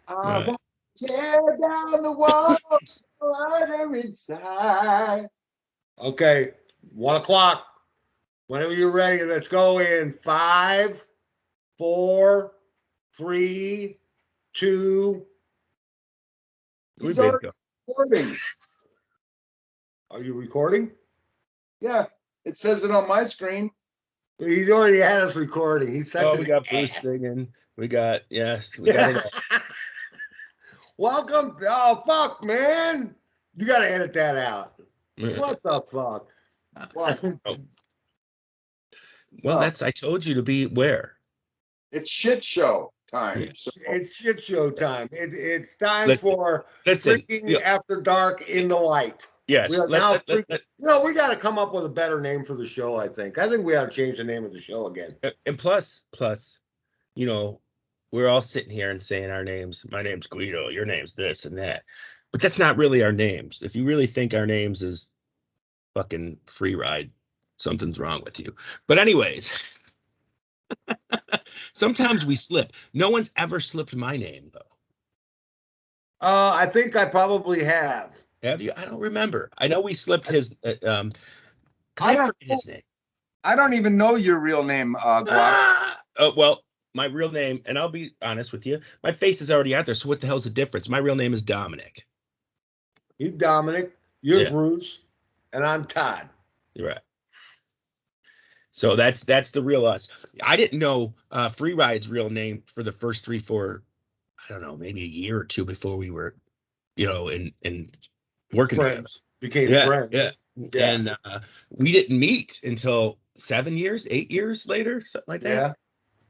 I want to tear down the walls on every side. Okay, 1 o'clock. Whenever you're ready, let's go in 5, 4, 3, 2. He's already recording. Are you recording? Yeah, it says it on my screen. He's already had us recording. He's such we got Bruce singing. We got we got it all. Welcome. Oh fuck, man! You got to edit that out. What the fuck? Well, that's I told you to be where. It's shit show time. It's shit show time. It's time for Freaking After Dark in the Light. Yes. We got to come up with a better name for the show, I think. I think we ought to change the name of the show again. And plus, we're all sitting here and saying our names. My name's Guido. Your name's this and that. But that's not really our names. If you really think our names is fucking Free Ride, something's wrong with you. But anyways, sometimes we slip. No one's ever slipped my name, though. I think I probably have. Have you? I don't remember. I know we slipped his. I forget his name. I don't even know your real name, well, my real name, and I'll be honest with you, my face is already out there. So what the hell's the difference? My real name is Dominic. You're Dominic. You're Bruce, and I'm Todd. You're right. So that's the real us. I didn't know Free Ride's real name for the first 3, 4, I don't know, maybe a year or two before we were, in working friends. Became friends. Yeah. And we didn't meet until 7 years, 8 years later, something like that.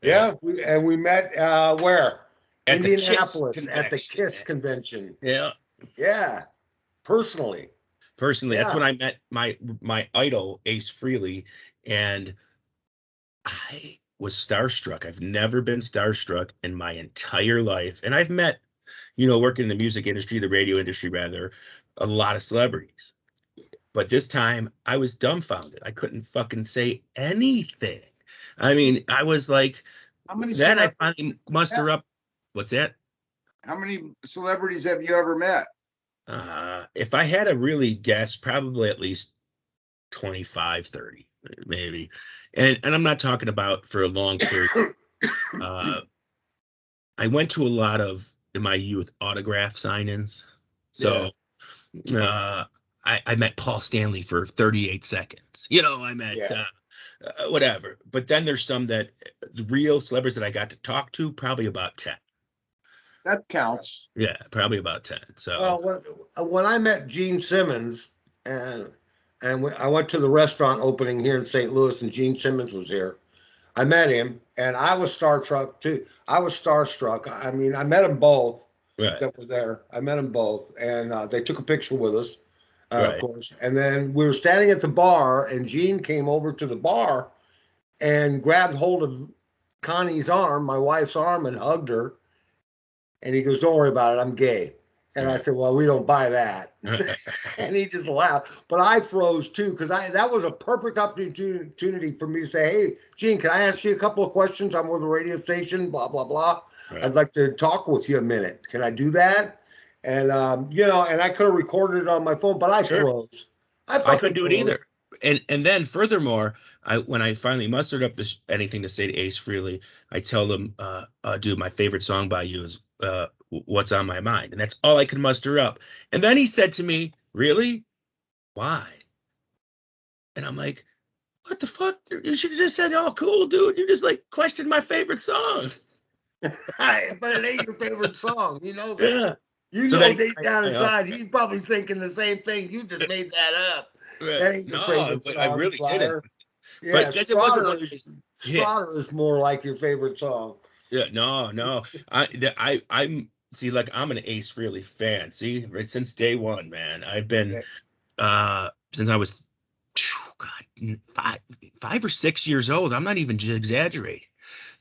Yeah. We met where? At Indianapolis at the KISS convention. Yeah. Personally, that's when I met my idol, Ace Frehley, and I was starstruck. I've never been starstruck in my entire life. And I've met, working in the music industry, the radio industry rather, a lot of celebrities. But this time I was dumbfounded. I couldn't fucking say anything. I mean, I was like, then I finally muster up. What's that? How many celebrities have you ever met? If I had to really guess, probably at least 25, 30, maybe. And I'm not talking about for a long period. I went to a lot of, in my youth, autograph sign-ins. So I met Paul Stanley for 38 seconds. I met whatever. But then there's some that the real celebrities that I got to talk to, probably about 10. That counts. Yeah, probably about 10. So when I met Gene Simmons and I went to the restaurant opening here in St. Louis and Gene Simmons was here, I met him and I was starstruck too. I was starstruck. I mean, I met them both that were there. I met them both and they took a picture with us, of course. And then we were standing at the bar and Gene came over to the bar and grabbed hold of Connie's arm, my wife's arm, and hugged her. And he goes, "Don't worry about it. I'm gay." And I said, "Well, we don't buy that." And he just laughed. But I froze too because that was a perfect opportunity for me to say, "Hey, Gene, can I ask you a couple of questions? I'm with the radio station, blah, blah, blah. I'd like to talk with you a minute. Can I do that?" And, and I could have recorded it on my phone, but I froze. I couldn't do it either. And then furthermore, when I finally mustered up anything to say to Ace Frehley, I tell them, dude, my favorite song by you is What's on My Mind. And that's all I could muster up. And then he said to me, "Really? Why?" And I'm like, what the fuck? You should have just said, "Oh, cool, dude. You just questioned my favorite song." But it ain't your favorite song. You know that. You know deep down inside, he's probably thinking the same thing. You just made that up. That ain't your favorite song. I really didn't. Yeah, Slaughter is more like your favorite song. Yeah, no. I'm see, I'm an Ace Frehley fan. See, right since day one, man. I've been since I was 5 or 6 years old. I'm not even exaggerating.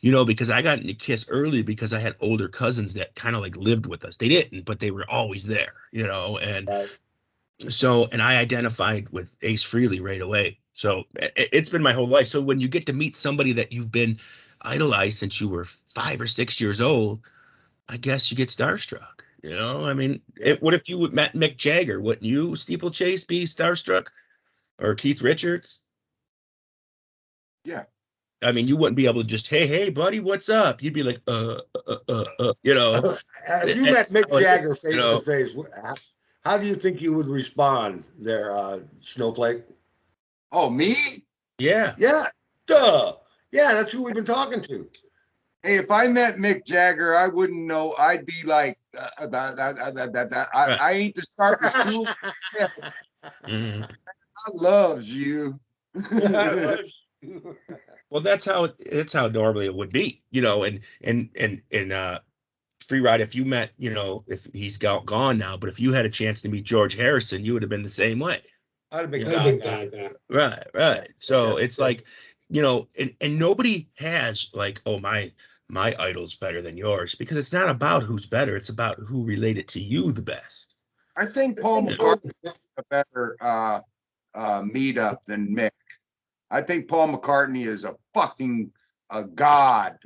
Because I got into KISS early because I had older cousins that kind of lived with us. They didn't, but they were always there. And so, and I identified with Ace Frehley right away. So it's been my whole life. So when you get to meet somebody that you've been idolized since you were 5 or 6 years old, I guess you get starstruck. You know, I mean, what if you met Mick Jagger? Wouldn't you steeplechase be starstruck? Or Keith Richards? Yeah. I mean, you wouldn't be able to just, hey, buddy, what's up? You'd be like, you know. If you met Mick Jagger face to face, how do you think you would respond there, Snowflake? Oh, me? Yeah. Yeah. Duh. Yeah, that's who we've been talking to. Hey, if I met Mick Jagger, I wouldn't know. I'd be like, I ain't the sharpest tool. Mm-hmm. I loves you. Well, that's how normally it would be, you know, and Free Ride, if you met, you know, if he's gone now, but if you had a chance to meet George Harrison, you would have been the same way. I'd have been Right. So it's like, you know, and nobody has like, oh, my idol's better than yours, because it's not about who's better. It's about who related to you the best. I think Paul McCartney is a better meetup than Mick. I think Paul McCartney is a fucking god.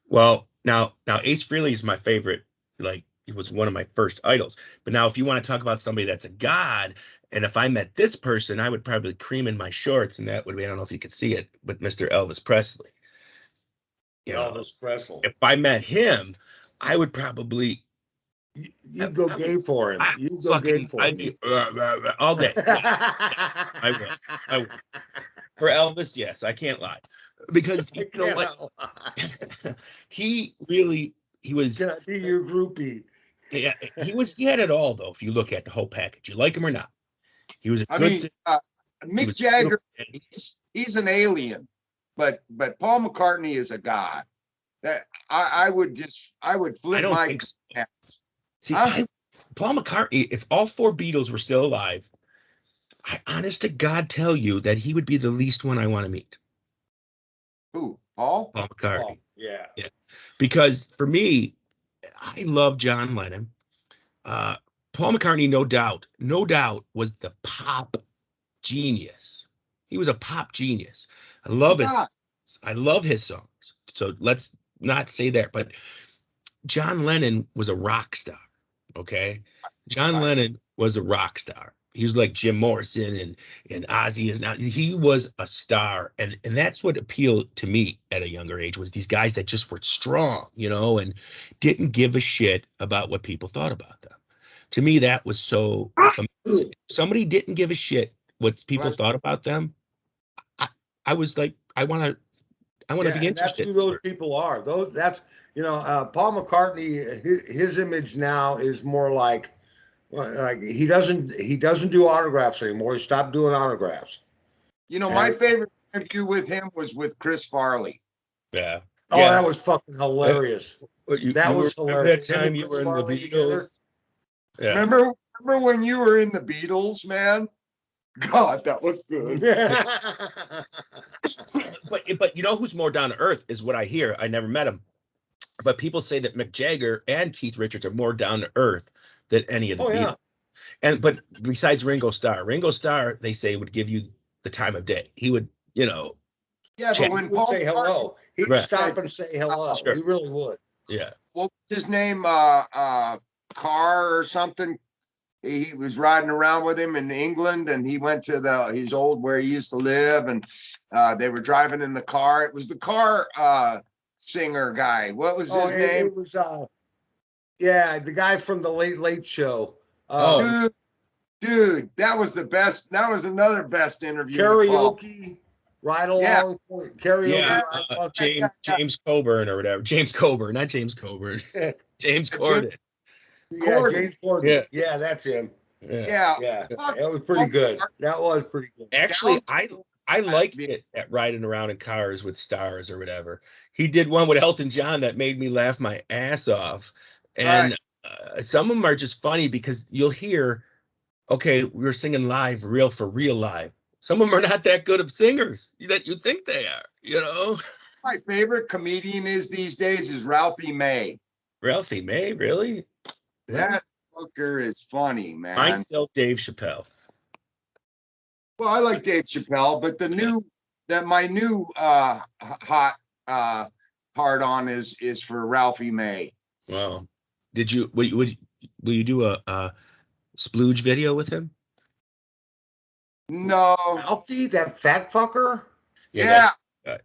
Well, now Ace Frehley is my favorite. Like, he was one of my first idols. But now, if you want to talk about somebody that's a god, and if I met this person, I would probably cream in my shorts, and that would be, I don't know if you could see it, but Mr. Elvis Presley. Elvis Presley. If I met him, I would probably. You'd go gay for him. You'd go gay for him. I'd be all day. I will. For Elvis, yes, I can't lie, because you know what? he was. Can I be your groupie? Yeah, he had it all, though. If you look at the whole package, you like him or not, he was. Mick Jagger, he's an alien, but Paul McCartney is a god. That I would flip my. So. See, Paul McCartney, if all four Beatles were still alive, I honest to God tell you that he would be the least one I want to meet. Who? Paul McCartney. Oh, yeah. Because for me, I love John Lennon. Paul McCartney, no doubt, was the pop genius. He was a pop genius. I love his songs. So let's not say that, but John Lennon was a rock star. Okay. John Lennon was a rock star. He was like Jim Morrison and Ozzy is now. He was a star. And that's what appealed to me at a younger age, was these guys that just were strong, you know, and didn't give a shit about what people thought about them. To me, that was so amazing. Somebody didn't give a shit what people thought about them. I was like, I want to be interested. That's who those people are. That's, you know, Paul McCartney, his image now is more like he doesn't do autographs anymore. He stopped doing autographs. You know, my favorite interview with him was with Chris Farley. Yeah. Oh, yeah. That was fucking hilarious. That was hilarious. That time you were in the Beatles. Yeah. Remember when you were in the Beatles, man? God, that was good. But you know who's more down to earth is what I hear. I never met him, but people say that Mick Jagger and Keith Richards are more down to earth than any of the Beatles. Yeah. But besides Ringo Starr, they say would give you the time of day. He would, you know. Yeah, but when Paul say hello, he'd stop and say hello. Sure. He really would. Yeah. What was his name? Carr or something. He was riding around with him in England, and he went to his old where he used to live, and they were driving in the car. It was the car singer guy. What was his name? It was the guy from the Late Show. Dude, that was the best. That was another best interview. Karaoke, ride along. Yeah. Karaoke. James Coburn or whatever. James Coburn, not James Coburn. James Corden. Yeah, James Corden. Yeah, that's him. Yeah. That was pretty good. That was pretty good. Actually, I liked it at riding around in cars with stars or whatever. He did one with Elton John that made me laugh my ass off. And some of them are just funny because you'll hear, okay, we're singing live, real live. Some of them are not that good of singers that you think they are, you know? My favorite comedian these days is Ralphie May. Ralphie May, really? That fucker is funny, man. Mine's still Dave Chappelle. Well, I like Dave Chappelle, but my new hot hard on is for Ralphie May. Well, did you will you do a splooge video with him? No. Alfie, that fat fucker. Yeah.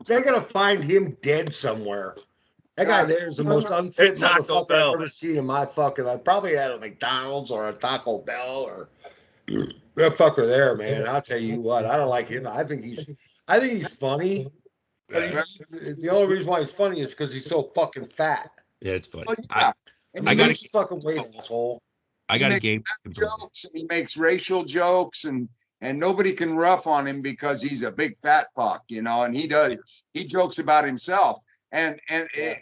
They're gonna find him dead somewhere. That guy there is the most unfit Taco motherfucker Bell. I've ever seen in my fucking life. Probably at a McDonald's or a Taco Bell or that fucker there, man. I'll tell you what, I don't like him. I think he's funny. But the only reason why he's funny is because he's so fucking fat. Yeah, it's funny. Oh, yeah. I gotta- lose fucking weight, asshole. I He got a makes game. jokes and he makes racial jokes and nobody can rough on him because he's a big fat fuck, you know, and he jokes about himself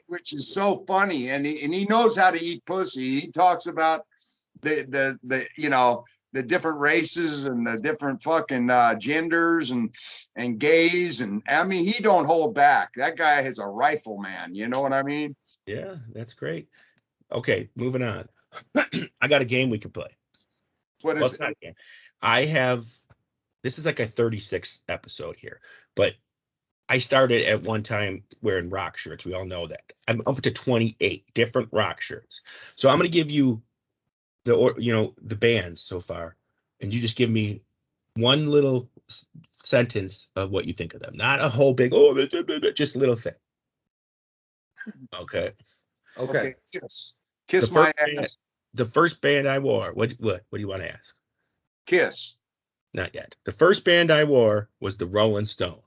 which is so funny, and he knows how to eat pussy. He talks about the you know, the different races and the different fucking genders and gays, and I mean, he don't hold back. That guy has a rifle, man, you know what I mean? Yeah, that's great. Okay, moving on. I got a game we can play. What Well, is it's it? not a game. I have, this is like a 36th episode here, but I started at one time wearing rock shirts. We all know that. I'm up to 28 different rock shirts. So I'm going to give you the bands so far, and you just give me one little sentence of what you think of them. Not a whole big, just a little thing. Okay. Okay. Kiss my ass. The first band I wore, what do you want to ask? Kiss. Not yet. The first band I wore was the Rolling Stones.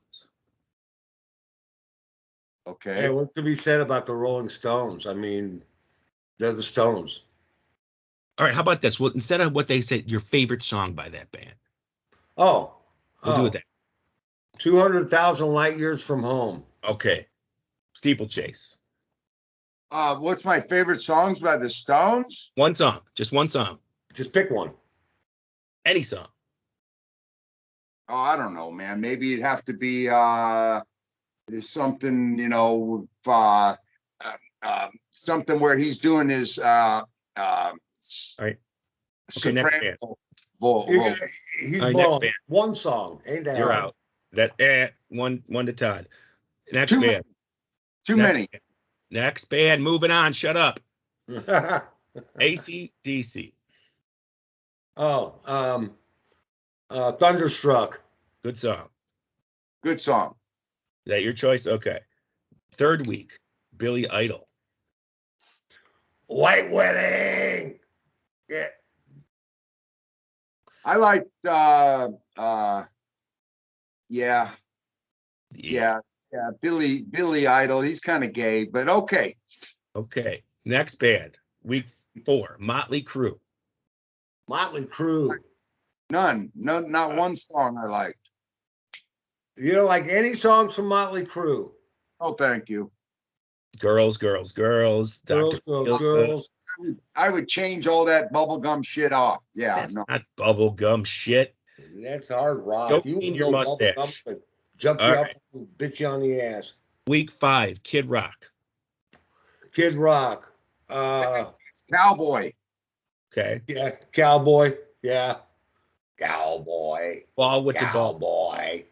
Okay. Hey, what could be said about the Rolling Stones? I mean, they're the Stones. All right, how about this? Well, instead of what they say, your favorite song by that band. Oh, We'll do that. 200,000 light years from home. Okay. Steeplechase. What's my favorite songs by the Stones? One song. Just one song. Just pick one. Any song. Oh, I don't know, man. Maybe it'd have to be something, you know, something where he's doing his All right. Okay, next band. He's All right, next blowing. band. One song. Ain't that You're hard? out. That one to Todd. Next Too band. Too Next many. band. Next band. Moving on. Shut up. AC/DC. Oh, Thunderstruck. Good song. Good song. Is that your choice? Okay. Third week. Billy Idol. White Wedding. Yeah. I liked Billy Idol. He's kind of gay, but okay. Okay. Next band. Week 4. Motley Crue. Motley Crue. Not one song I liked. You don't like any songs from Motley Crue? Oh, thank you. Girls. Girls, Dr. girls. I would change all that bubblegum shit off. Yeah, That's no. not bubblegum shit. That's hard rock. Go You clean would your go mustache. bubblegum and jump All you right. up and bitch you on the ass. Week 5. Kid Rock. Kid Rock. It's Cowboy. Okay. Yeah, Cowboy. Yeah. Cowboy. Ball with the ball. Cowboy.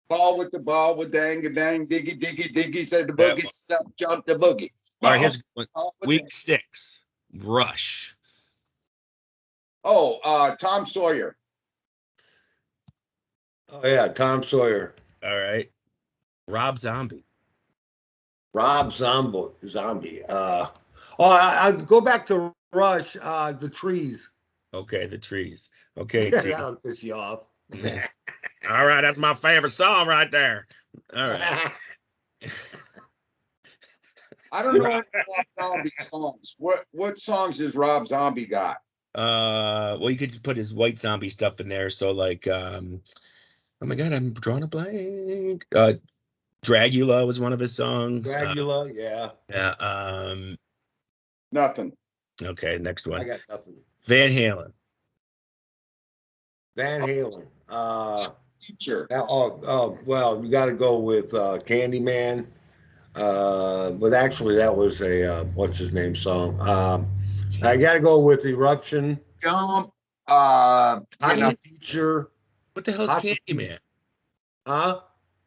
Ball with the ball with dang dang diggy diggy diggy said the Yeah. boogie stuff jump the boogie. All right, here's one. Ball with Week the- 6. Rush. Tom Sawyer. Oh yeah, Tom Sawyer. All right. Rob Zombie. Rob Zombie. I go back to Rush. The Trees. Okay, the Trees. Okay, That'll piss you off. all right, that's my favorite song right there. All right. I don't know any Rob Zombie songs. What songs has Rob Zombie got? Well, you could just put his white zombie stuff in there. So like, oh my God, I'm drawing a blank. Dragula was one of his songs. Dracula, yeah. Yeah. Nothing. Okay, next I one. got nothing. Van Halen. Van Halen. Teacher. Well, you got to go with Candyman. But actually, that was a what's his name song. I got to go with Eruption. Jump. Teacher. What the hell is Hot- Candyman? Huh?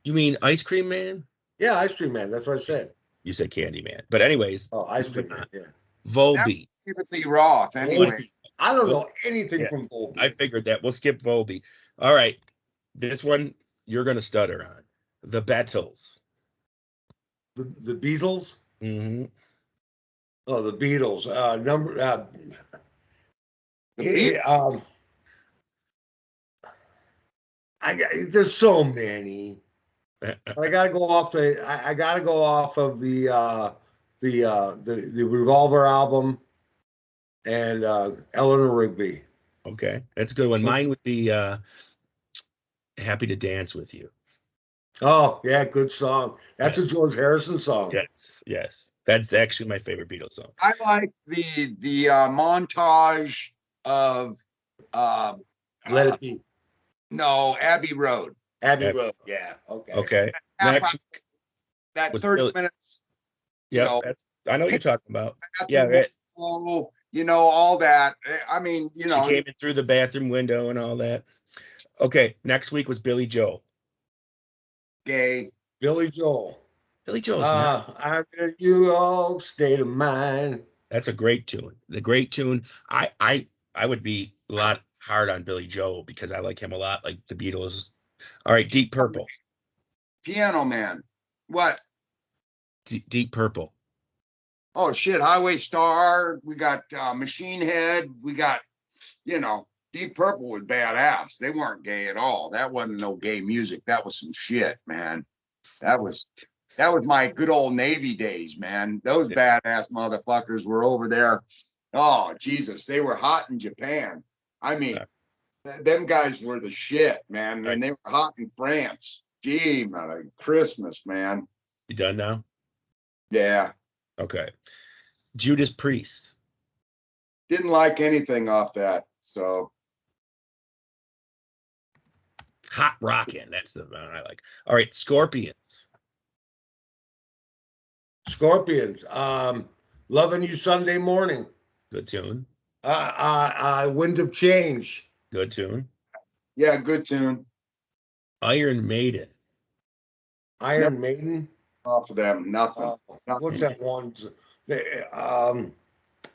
You mean Ice Cream Man? Yeah, Ice Cream Man. That's what I said. You said Candyman. But anyways, Oh, Ice Cream Man. Yeah. Volbeat. Timothy Roth, anyway. I don't know anything Yeah. from Volbeat. I figured that. We'll skip Volbeat. All right. This one you're gonna stutter on. The Beatles. The Beatles. Mm-hmm. Oh, the Beatles. There's so many. I gotta go off I gotta go off of the Revolver album and Eleanor Rigby. Okay, that's a good one. Mine would be Happy to Dance with You. Oh yeah, good song. That's Yes. a George Harrison song. Yes. That's actually my favorite Beatles song. I like the montage of Let It Be. no, Abbey Road. Abbey Road. Yeah. Okay. Okay. Half Next, hour, that with 30 Billy- minutes. yeah, I know what you're talking about. Yeah, Yeah, all that. I mean, she came in through the bathroom window and all that. Okay, next week was Billy Joel. gay. Billy Joel. Billy Joel's not. I'm in your state of mind. That's a great tune. The great tune. I would be a lot hard on Billy Joel because I like him a lot, like the Beatles. All right, Deep Purple. Piano Man. What? Deep Purple. Oh shit, Highway Star. We got Machine Head. We got, Deep Purple was badass. They weren't gay at all. That wasn't no gay music. That was some shit, man. That was my good old Navy days, man. Those badass motherfuckers were over there. Oh, Jesus. They were hot in Japan. I mean, them guys were the shit, man. And they were hot in France. Gee, man, Christmas, man. You done now? Yeah. Okay. Judas Priest. Didn't like anything off that. So. Hot Rockin'. That's the one I like. All right, Scorpions. Scorpions. Loving You Sunday Morning. Good tune. Wind of Change. Good tune. Yeah, good tune. Iron Maiden. Iron Maiden. Off of them, nothing. What's that one? The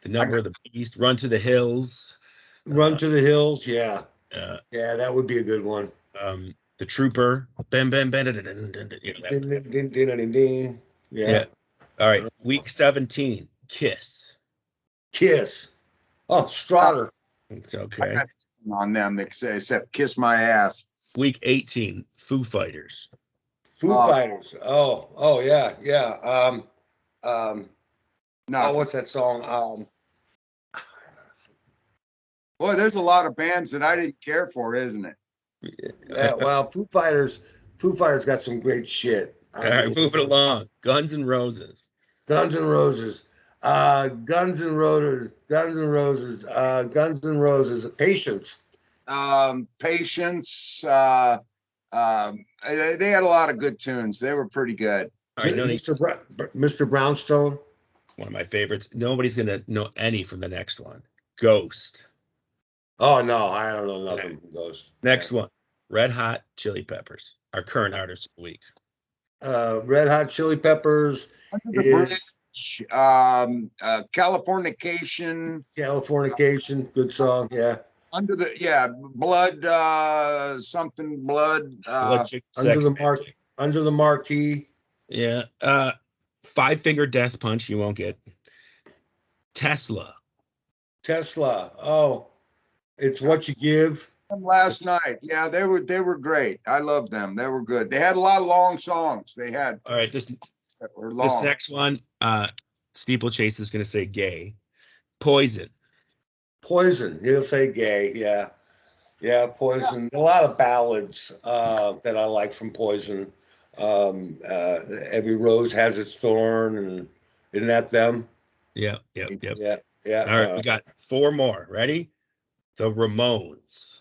Number of the Beast. Run to the Hills. Run to the Hills. Yeah. Yeah, that would be a good one. The Trooper. Bam, bam, bam. Yeah. All right. Week 17. Kiss. Kiss. Oh, Strotter. It's okay. On them, except Kiss My Ass. Week 18. Foo Fighters. Foo Fighters. Oh, yeah. No. What's that song? Boy, there's a lot of bands that I didn't care for, isn't it? Well, Foo Fighters got some great shit. All right, moving along. Guns N' Roses. Guns N' Roses. Guns N' Roses. Patience. Patience. They had a lot of good tunes. They were pretty good. All right, Mr. Brownstone. One of my favorites. Nobody's gonna know any from the next one. Ghost. Oh no, I don't know nothing from Ghost. Next one. Red Hot Chili Peppers. Our current artist of the week. Red Hot Chili Peppers is Californication. Californication, good song, yeah. Under the blood Under the Marquee. Yeah. Five Finger Death Punch. You won't get. Tesla. Oh, it's What You Give. Last night, yeah, they were great. I loved them. They were good. They had a lot of long songs. They had. All right, this next one, Steeplechase is going to say gay. Poison. He'll say gay. Yeah. Poison. A lot of ballads that I like from Poison. Every rose has its thorn, and isn't that them? Yeah. Yeah. All right, we got four more. Ready? The Ramones.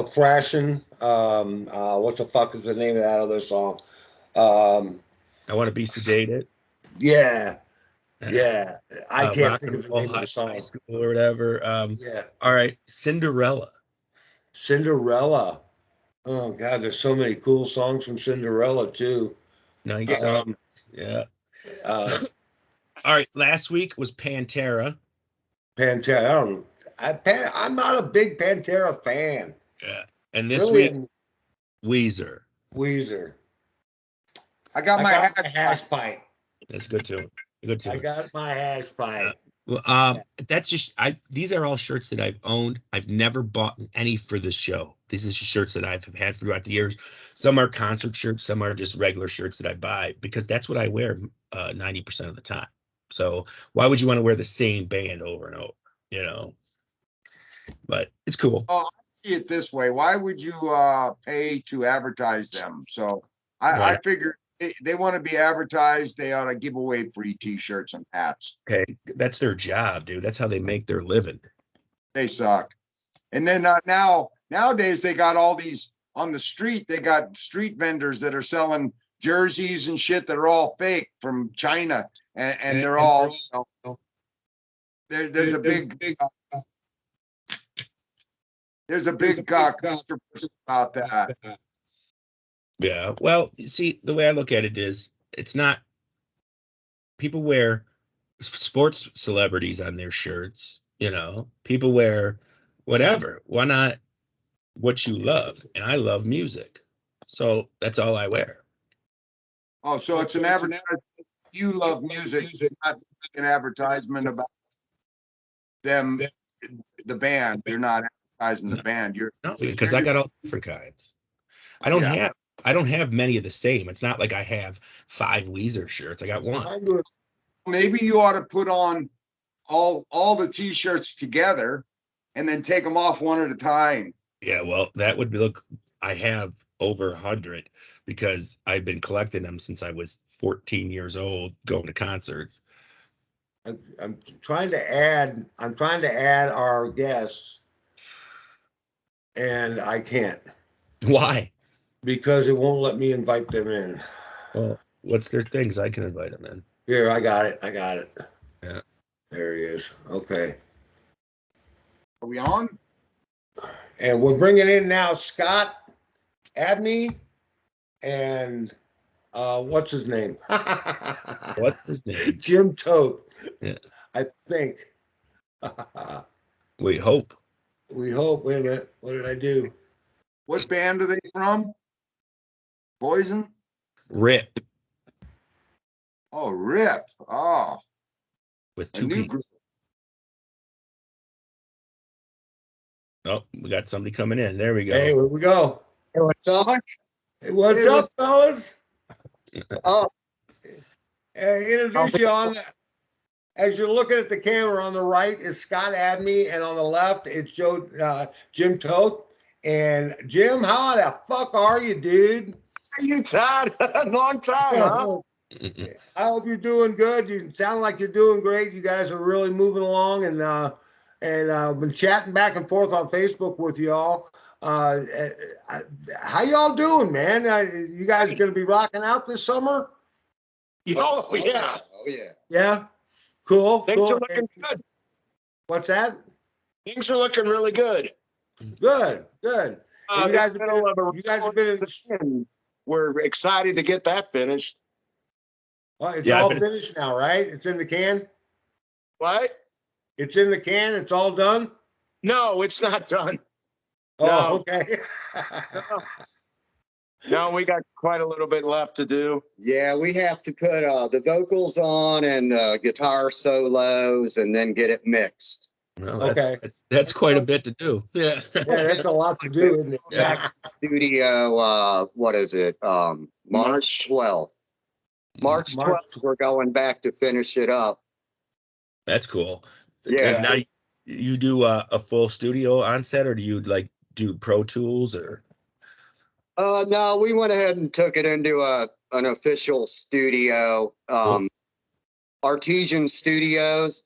Thrashing. What the fuck is the name of that other song? I Want to Be Sedated. Yeah. I can't think of the name of the song. High School or whatever. Yeah. All right, Cinderella. Oh God, there's so many cool songs from Cinderella too. Nice. Yeah. Uh, All right. Last week was Pantera. Pantera. I'm not a big Pantera fan. Yeah. And this Really, week, Weezer. Weezer. I got I my got hash my hash pipe. That's good too. Good too. I got my hash pipe. Well, that's just these are all shirts that I've owned. I've never bought any for this show. These are just shirts that I've had throughout the years. Some are concert shirts, some are just regular shirts that I buy because that's what I wear 90% of the time. So why would you want to wear the same band over and over? You know, but it's cool. Oh, I see it this way. Why would you pay to advertise them? So I Right. figure they want to be advertised. They ought to give away free T-shirts and hats. Okay, that's their job, dude. That's how they make their living. They suck. And then nowadays they got all these on the street. They got street vendors that are selling jerseys and shit that are all fake from China, and they're all. There's a big controversy about that. Yeah. Well, you see, the way I look at it is it's not people wear sports celebrities on their shirts, you know, people wear whatever. Why not what you love? And I love music. So that's all I wear. Oh, so it's an advertisement. You love music. It's not an advertisement about them, the band. You're not advertising the band. You're No, because I got all different kinds. I don't have many of the same. It's not like I have 5 Weezer shirts. I got one. Maybe you ought to put on all the T-shirts together and then take them off one at a time. Yeah, well, that would look. I have over 100 because I've been collecting them since I was 14 years old, going to concerts. I'm trying to add our guests, and I can't Why? because it won't let me invite them in. Well, what's their things? I can invite them in. Here, I got it. Yeah. There he is. Okay. Are we on? And we're bringing in now Scott Abney and what's his name? What's his name? Jim Toth. Yeah. I think. We hope. We hope. Wait a minute. What did I do? What band are they from? Poison? Rip Oh, Rip. Oh, with a 2 new P's. group. Oh, we got somebody coming in. There we go. Hey, here we go. Hey, what's up? Hey, what's Hey, up, fellas? Oh, Introduce you on. As you're looking at the camera, on the right is Scott Abney, and on the left it's Jim Toth. And Jim, how the fuck are you, dude? how you, Todd? Long time, huh? I hope you're doing good. You sound like you're doing great. You guys are really moving along, and I've been chatting back and forth on Facebook with y'all. How y'all doing, man? You guys are going to be rocking out this summer? Oh, yeah. Oh, yeah. Yeah, cool. Things cool. are looking good. What's that? Things are looking really good. Good. And you guys have been. We're excited to get that finished. Well, it's Yeah, all but finished now, right? It's in the can. What? It's in the can. It's all done. No, it's not done. Oh, No. okay. No, we got quite a little bit left to do. Yeah, we have to put the vocals on and the guitar solos and then get it mixed. Well, Okay. that's quite a bit to do. Yeah. Yeah, that's a lot to do, isn't it? Yeah. Studio, what is it? March 12th. March 12th, we're going back to finish it up. That's cool. Yeah. And now you do a full studio on set, or do you like do Pro Tools or? No, we went ahead and took it into an official studio, Artesian Studios.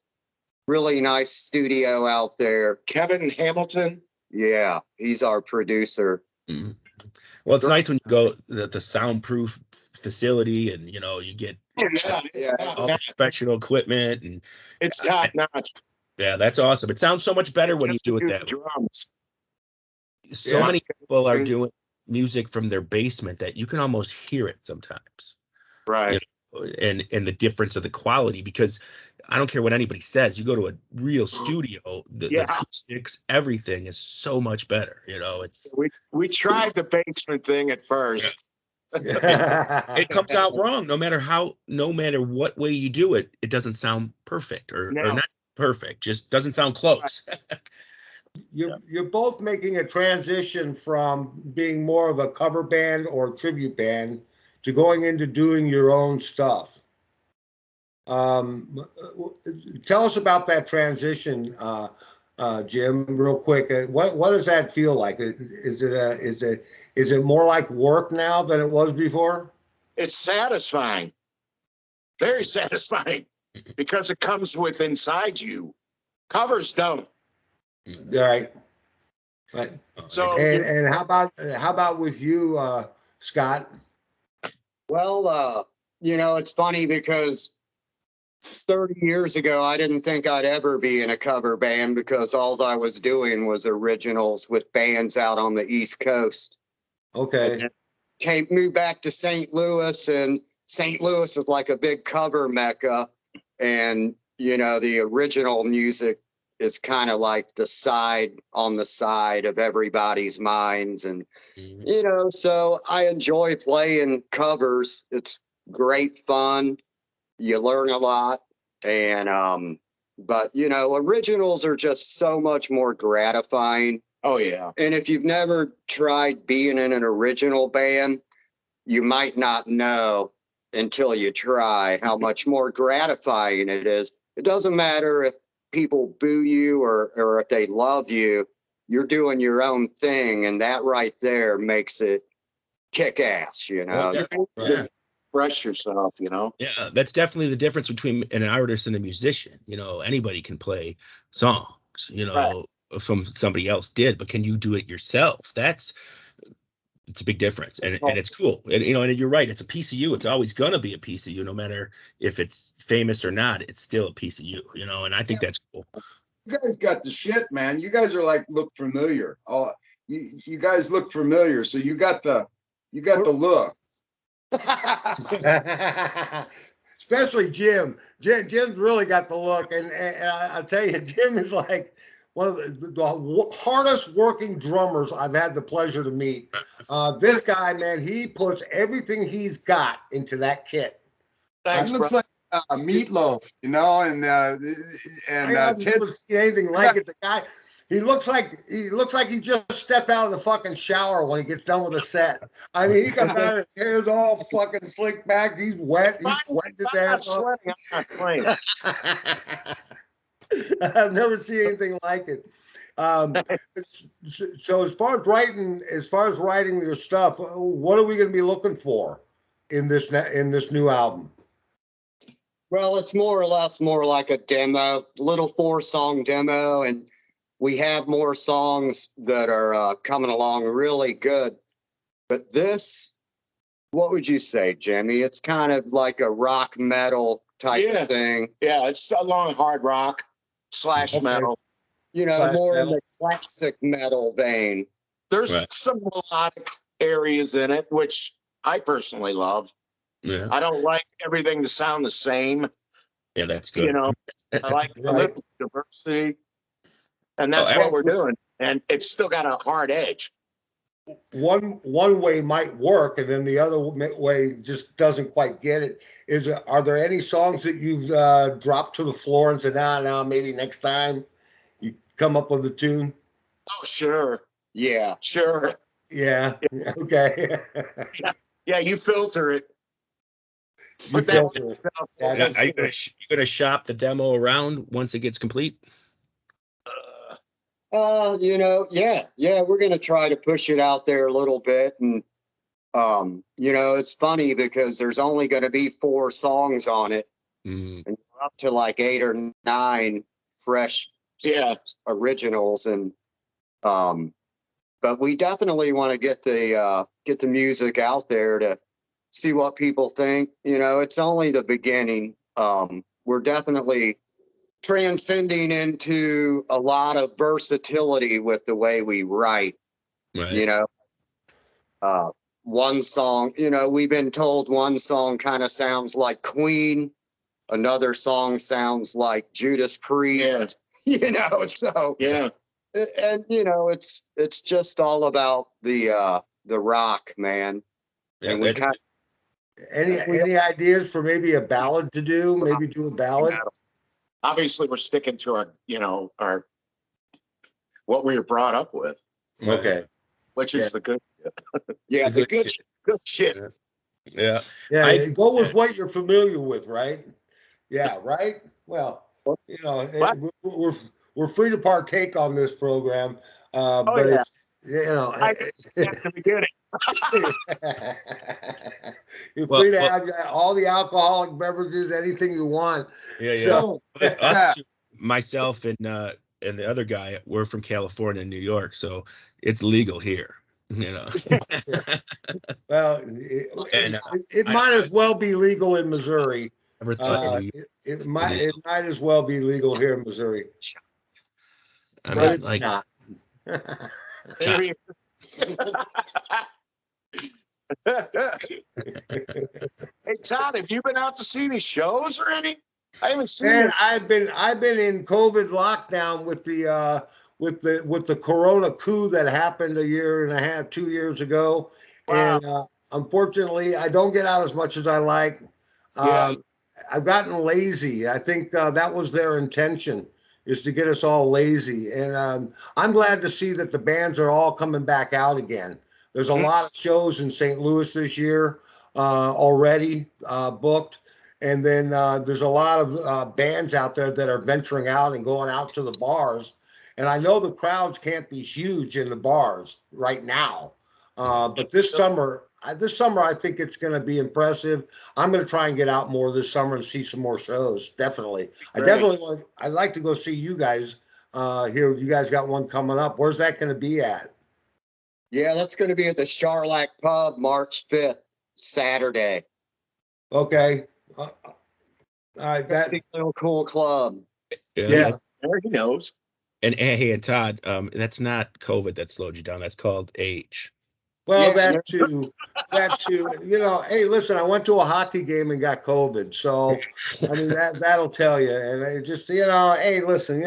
Really nice studio out there. Kevin Hamilton. Yeah, he's our producer. Mm-hmm. Well, it's nice when you go the soundproof facility, and you get all the professional equipment, and It's top notch. yeah, that's awesome. It sounds so much better when you do it that way. Drums. So many people are doing music from their basement that you can almost hear it sometimes. Right. And the difference of the quality, because I don't care what anybody says, you go to a real studio, the acoustics, everything is so much better. It's We tried the basement thing at first. it comes out wrong no matter what way you do it. It doesn't sound perfect or not perfect, just doesn't sound close. You're both making a transition from being more of a cover band or tribute band to going into doing your own stuff. Tell us about that transition, Jim, real quick. What does that feel like? Is it more like work now than it was before? It's satisfying. Very satisfying because it comes with inside you. Covers don't. Right. Right. So And how about with you, Scott? Well, it's funny because 30 years ago, I didn't think I'd ever be in a cover band because all I was doing was originals with bands out on the East Coast. Okay. Moved back to St. Louis, and St. Louis is like a big cover mecca. And, the original music is kind of like the side of everybody's minds. And, so I enjoy playing covers. It's great fun. You learn a lot. And, but, originals are just so much more gratifying. oh yeah. And if you've never tried being in an original band, you might not know until you try how much more gratifying it is. It doesn't matter if people boo you or if they love you, you're doing your own thing. And that right there makes it kick ass, Well, yeah. Express yourself, Yeah, that's definitely the difference between an artist and a musician. Anybody can play songs, Right. from somebody else did, but can you do it yourself? It's a big difference, and it's cool. And and you're right, it's a piece of you. It's always gonna be a piece of you, no matter if it's famous or not. It's still a piece of you, and I think that's cool. You guys got the shit, man. You guys are like look familiar. Oh, you guys look familiar. So you got the look. Especially Jim. Jim's really got the look, and I'll tell you, Jim is like one of the hardest working drummers I've had the pleasure to meet. This guy, man, he puts everything he's got into that kit. Thanks, He looks bro. like Meatloaf, and I've Ted. never seen anything like it. The guy, he looks like he just stepped out of the fucking shower when he gets done with a set. I mean, he comes out, his hair's all fucking slicked back. He's wet. He's sweating his ass off. I'm not playing. I've never seen anything like it. So as far as writing your stuff, what are we going to be looking for in this new album? Well, it's more or less more like a demo, little 4-song demo, and we have more songs that are coming along really good. But this, what would you say, Jimmy? It's kind of like a rock metal type of thing. Yeah, it's along hard rock / metal. More in the classic metal vein. There's some melodic areas in it, which I personally love. Yeah. I don't like everything to sound the same. Yeah, that's good. I like a little diversity. And that's what we're doing. And it's still got a hard edge. One way might work, and then the other way just doesn't quite get it. Are there any songs that you've dropped to the floor and said, now maybe next time you come up with a tune? Oh, sure. Yeah. Sure. Yeah. Okay. Yeah, you filter it. You filter it. Are you going to shop the demo around once it gets complete? We're going to try to push it out there a little bit. And, it's funny because there's only going to be 4 songs on it. And we're up to like 8 or 9 fresh originals. And, but we definitely want to get the music out there to see what people think. It's only the beginning. We're definitely transcending into a lot of versatility with the way we write. Right. one song, you know, we've been told one song kind of sounds like Queen, another song sounds like Judas Priest, you know, so Yeah. and you know, it's just all about the rock, man. Yeah, And we kind of Any ideas for maybe a ballad to do? Maybe do a ballad. Obviously, we're sticking to our, our what we were brought up with, Okay. which is the good. yeah, the good shit. Good shit. Yeah. Yeah, go with what you're familiar with, right? Yeah, right. Well, you know, What? we're free to partake on this program, but yeah. it's I at the beginning. you're Well, free to well- have all the alcoholic beverages, anything you want. Yeah, yeah. So, But us two, myself and the other guy, we're from California and New York, so it's legal here. You know. well, And it I might as well be legal in Missouri. never thought It might as well be legal here in Missouri, I but mean, it's like, not. Hey, Todd, have you been out to see any shows or any? I haven't seen Man, you. I've been in COVID lockdown with the Corona coup that happened a year and a half, 2 years ago, Wow. and unfortunately, I don't get out as much as I like. Yeah. I've gotten lazy. I think that was their intention, is to get us all lazy, and I'm glad to see that the bands are all coming back out again. There's a lot of shows in St. Louis this year already booked. And then there's a lot of bands out there that are venturing out and going out to the bars. And I know the crowds can't be huge in the bars right now, but this summer, I think it's going to be impressive. I'm going to try and get out more this summer and see some more shows. Definitely, I'd like to go see you guys here. You guys got one coming up. Where's that going to be at? yeah, that's going to be at the Charlac Pub, March 5th, Saturday. Okay. All right. That Big little cool club. yeah. There he knows. And hey, and Todd, that's not COVID that slowed you down. That's called age. Well, Yeah, that too. That too. You know, hey, listen, I went to a hockey game and got COVID. So, I mean, that'll tell you. And it just, hey, listen,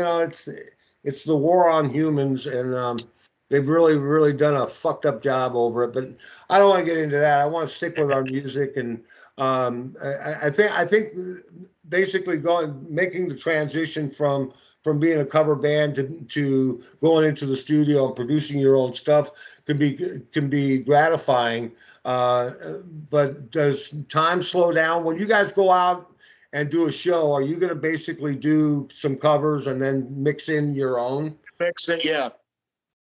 it's the war on humans, and they've really done a fucked up job over it. But I don't want to get into that. I want to stick with our music, and I think basically making the transition from being a cover band to going into the studio and producing your own stuff can be gratifying. But does time slow down when you guys go out and do a show? Are you going to basically do some covers and then mix in your own? Fix it. Yeah.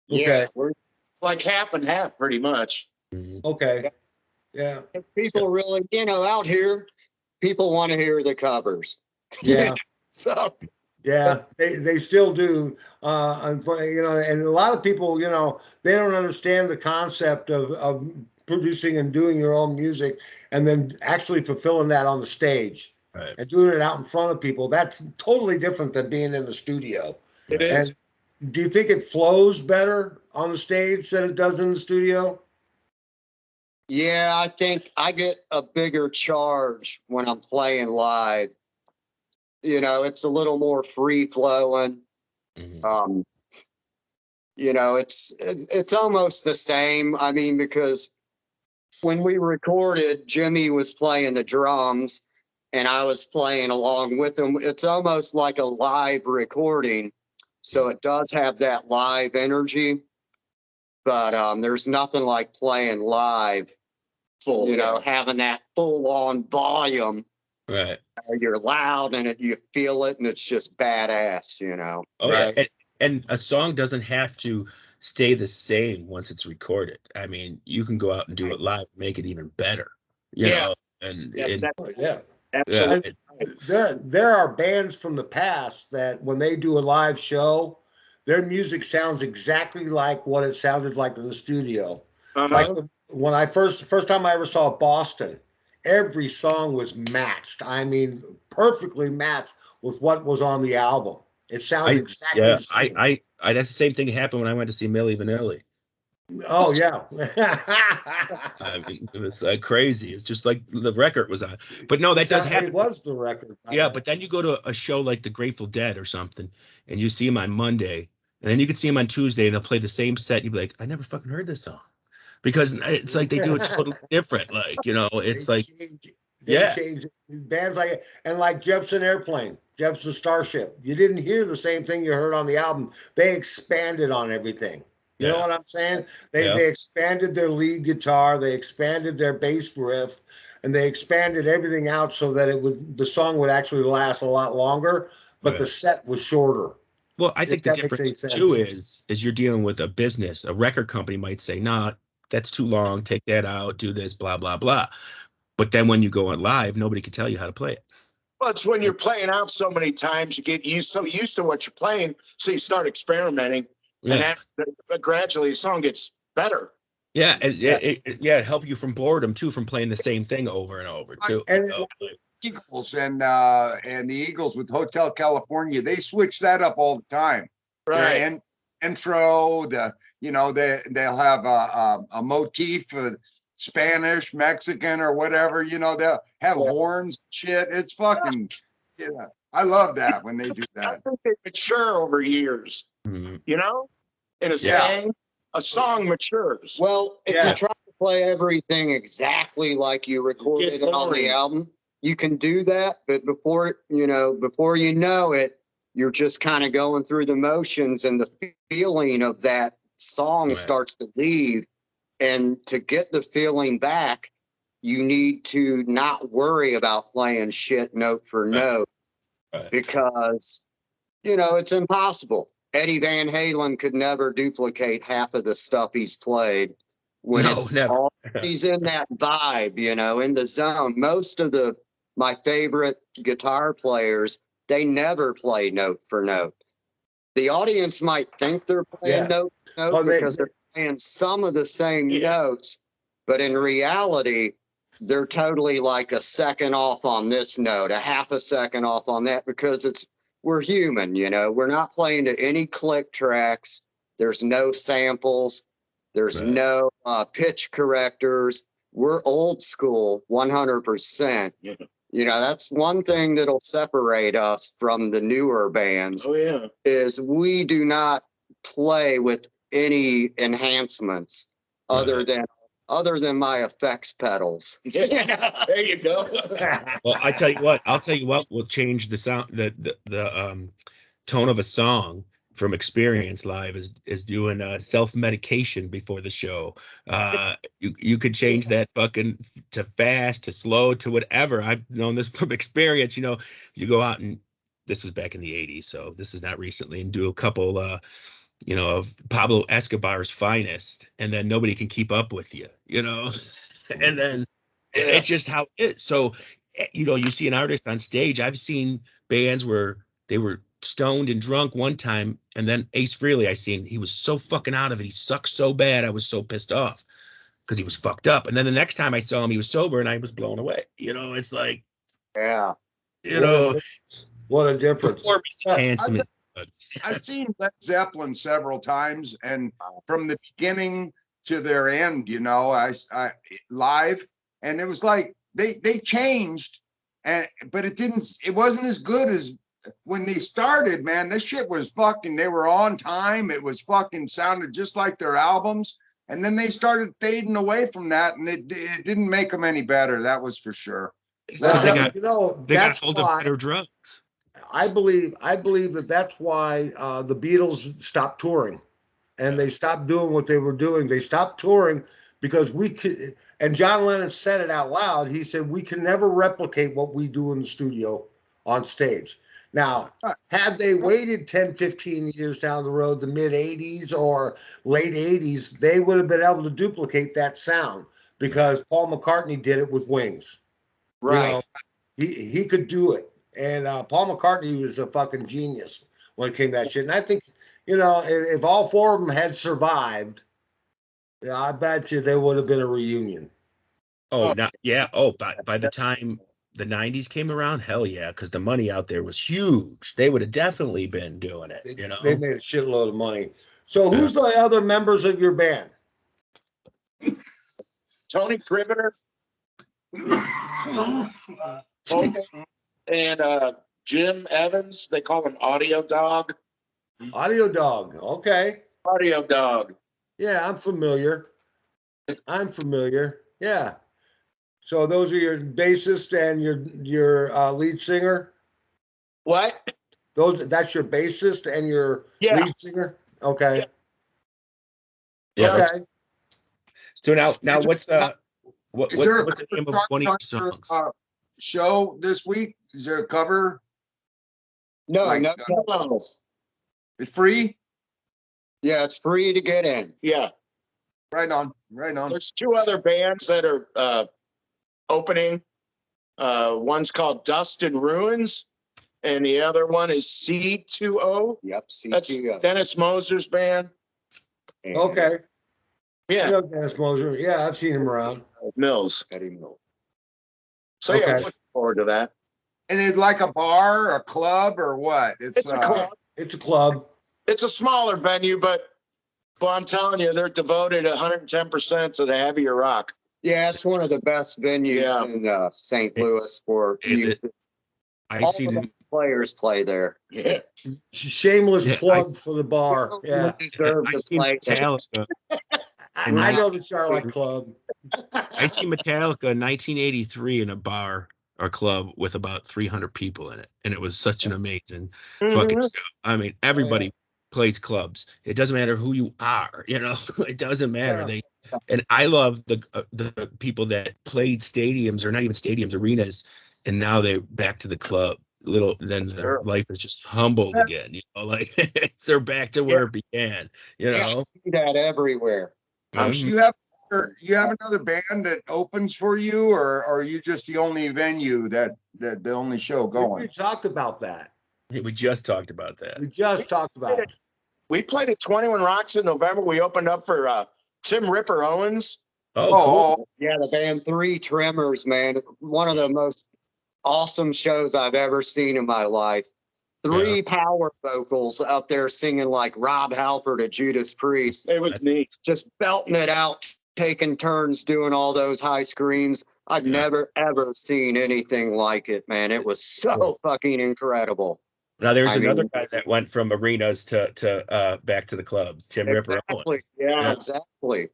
Yeah, Okay. Like half and half, pretty much. Okay. Yeah. people really, out here, people want to hear the covers. Yeah. So Yeah, they still do. And a lot of people, they don't understand the concept of producing and doing your own music and then actually fulfilling that on the stage Right. and doing it out in front of people. That's totally different than being in the studio. It is. And do you think it flows better on the stage than it does in the studio? yeah, I think I get a bigger charge when I'm playing live. It's a little more free flowing. Mhm. It's almost the same. I mean, because when we recorded, Jimmy was playing the drums and I was playing along with him. It's almost like a live recording. So it does have that live energy, but there's nothing like playing live, Full. having that full on volume. Right. You're loud and you feel it and it's just badass, Oh Right. yeah. And a song doesn't have to stay the same once it's recorded. I mean, you can go out and do it live, make it even better. You Yeah. know, and Yeah. Absolutely. There are bands from the past that when they do a live show, their music sounds exactly like what it sounded like in the studio. Like when I first time I ever saw Boston, every song was matched. I mean, perfectly matched with what was on the album. It sounds exactly the same. I that's the same thing happened when I went to see Milli Vanilli. Oh yeah. I mean, it was crazy. It's just like the record was on. But no, that does It happen. was the record. Yeah, but then you go to a show like the Grateful Dead or something, and you see them on Monday, and then you can see them on Tuesday, and they'll play the same set, and you'd be like, I never fucking heard this song. Because it's like they do it totally different. Like, it's like, They yeah, changed bands like and like Jefferson Airplane, Jefferson Starship. You didn't hear the same thing you heard on the album. They expanded on everything. You know yeah, what I'm saying? yeah, They expanded their lead guitar, they expanded their bass riff, and they expanded everything out so that the song would actually last a lot longer, but the right. set was shorter. Well, I If think the that makes any difference too sense. is you're dealing with a business. A record company might say, nah, that's too long, take that out, do this, blah, blah, blah. But then when you go on live, nobody can tell you how to play it. Well, it's when you're playing out so many times, you get so used to what you're playing, so you start experimenting, and Yeah. but gradually the song gets better. Yeah, and it help you from boredom too, from playing the same thing over and over too. And Eagles and the Eagles with Hotel California, they switch that up all the time. Right. Their intro, they'll have a motif, Spanish, Mexican, or whatever. They'll have horns, shit. It's fucking, I love that when they do I that. think they mature over years. Mhm. In a song matures. Well, if Yeah. you try to play everything exactly like you recorded it on the album, you can do that. But before you know it, you're just kind of going through the motions, and the feeling of that song Right. starts to leave. And to get the feeling back, you need to not worry about playing shit note for note, Right. because it's impossible. Eddie Van Halen could never duplicate half of the stuff he's played when No, never. he's in that vibe, in the zone. Most of my favorite guitar players, they never play note for note. The audience might think they're playing note for note, Oh, because they're playing some of the same notes, but in reality, they're totally like a second off on this note, a half a second off on that, because we're human, we're not playing to any click tracks. There's no samples. There's Right. no pitch correctors. We're old school, 100%. Yeah. That's one thing that'll separate us from the newer bands. Oh yeah. Is we do not play with any enhancements other than my effects pedals. There you go. Well, I'll tell you what will change the sound, the tone of a song from experience live is doing self-medication before the show. You could change that fucking to fast, to slow, to whatever. I've known this from experience. You go out, and this was back in the 80s, so this is not recently, and do a couple of Pablo Escobar's finest, and then nobody can keep up with you, and then it's just how it is. So, you see an artist on stage. I've seen bands where they were stoned and drunk one time, and then Ace Frehley, he was so fucking out of it. He sucked so bad. I was so pissed off because he was fucked up. And then the next time I saw him, he was sober, and I was blown away. It's like, Yeah. What a difference. I've seen Led Zeppelin several times, and from the beginning to their end, I live, and it was like they changed, but it wasn't as good as when they started. Man, this shit was fucking. They were on time. It was fucking sounded just like their albums, and then they started fading away from that, and it didn't make them any better. That was for sure. They got hold of better drugs. I believe that's why the Beatles stopped touring, and they stopped doing what they were doing. They stopped touring because we could. And John Lennon said it out loud. He said, "We can never replicate what we do in the studio on stage." Now, had they waited 10, 15 years down the road, the mid 80s or late 80s, they would have been able to duplicate that sound, because Paul McCartney did it with Wings. Right. He could do it. And Paul McCartney was a fucking genius when it came to that shit. And I think, if all four of them had survived, I bet you there would have been a reunion. Oh, yeah. Oh, by the time the 90s came around, hell yeah, because the money out there was huge. They would have definitely been doing it, They made a shitload of money. So who's the other members of your band? Tony Cribbiner. And Jim Evans, they call him Audio Dog. Audio Dog. Okay. Audio Dog. Yeah, I'm familiar. Yeah. So those are your bassist and your lead singer. What? That's your bassist and your Yeah. lead singer. Okay. Yeah. Okay. So now Is what's there what's a the name of cover one of on your your, songs? show this week? Is there a cover? No, Like, no, No. It's free? yeah, it's free to get in. Yeah. Right on. There's two other bands that are opening. One's called Dust and Ruins, and the other one is C2O. Yep, That's CTO. Dennis Moser's band. Okay. Yeah. I know Dennis Moser. Yeah, I've seen him around. Mills. Eddie Mills. So yeah, Okay. looking forward to that. And it's like a bar, a club, or what? It's a club. It's a club. It's a smaller venue, but I'm telling you, they're devoted 110% to the heavier rock. Yeah, it's one of the best venues Yeah. in St. Louis for Is it? music. I All seen of the players play there. Yeah. Shameless Yeah, plug for the bar. Yeah. Deserve I to seen play there. Metallica. I know the Charlotte Club. I seen Metallica in 1983 in a bar or club with about 300 people in it, and it was such an amazing fucking show. I mean, everybody plays clubs. It doesn't matter who you are, you know. It doesn't matter. And I love the people that played stadiums, or not even stadiums, arenas, and now they're back to the club. Then their life is just humbled again, you know, like they're back to where it began, you Yeah, know. I see that everywhere. You have another band that opens for you, or are you just the only venue that the only show We going? talked about that. We just talked about that. We just talked about it. We played at 21 Rocks in November. We opened up for Tim Ripper Owens. Oh, cool. Yeah, the band Three Tremors, man. One of the most awesome shows I've ever seen in my life. Three power vocals up there singing like Rob Halford at Judas Priest. It was neat. Just belting it out, taking turns doing all those high screams. I've never, ever seen anything like it, man. It was so fucking incredible. Now there's another guy that went from arenas to back to the clubs, Tim Ripper Exactly. Owens. Yeah, exactly.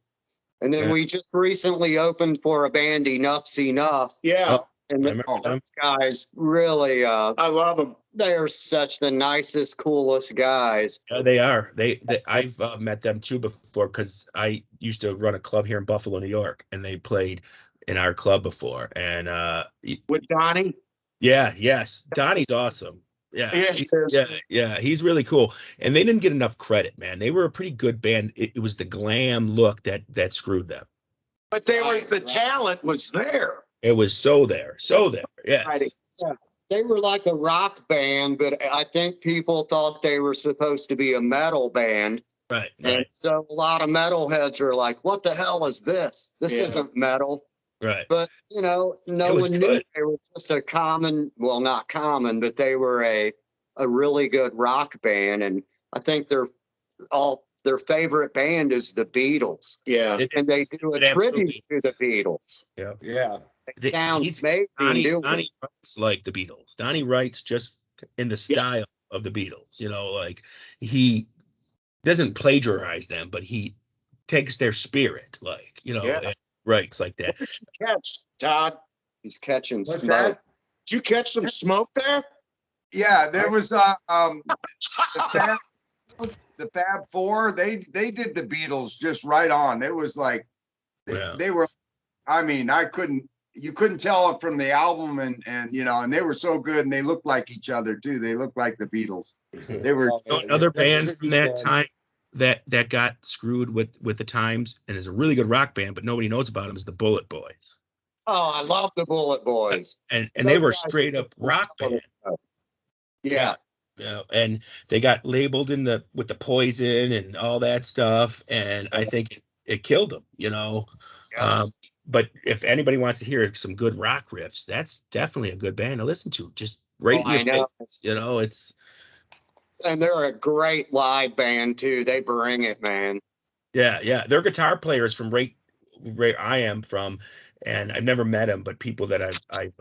And then we just recently opened for a band, Enough's Enough. Yeah. And those guys really, I love them. they are such the nicest, coolest guys. Yeah, they are. I've met them too before, because I used to run a club here in Buffalo, New York, and they played in our club before. And With Donnie. yes, Donnie's awesome. Yeah, he's really cool. And they didn't get enough credit, man. They were a pretty good band. It was the glam look that screwed them. But the talent was there. It was so there. Yes. Yeah. They were like a rock band, but I think people thought they were supposed to be a metal band. Right. And so a lot of metalheads are like, what the hell is this? This isn't metal. Right. But, you know, no one knew they were just a common, well, not common, but they were a really good rock band. And I think their favorite band is the Beatles. Yeah. And they do a tribute to the Beatles. Yeah. Yeah. It sounds amazing. Donnie writes like the Beatles. Donnie writes just in the style of the Beatles. You know, like he doesn't plagiarize them, but he takes their spirit, like, you know, and writes like that. What did you catch, Todd? He's catching What's smoke. that? Did you catch some smoke there? Yeah, there was the Fab Four. They did the Beatles just right on. It was like they were. I mean, you couldn't tell it from the album, and you know, and they were so good, and they looked like each other too. They looked like the Beatles. They were Another band from that time that got screwed with the times and is a really good rock band, but nobody knows about them, is the Bullet Boys. Oh, I love the Bullet Boys. And they were straight up rock band. Yeah. Yeah, and they got labeled with the poison and all that stuff, and I think it killed them, you know. Yeah. But if anybody wants to hear some good rock riffs, that's definitely a good band to listen to. Just right in your face, you know. And they're a great live band too. They bring it, man. Yeah. Their guitar player is from right where I am from, and I've never met him, but people that I've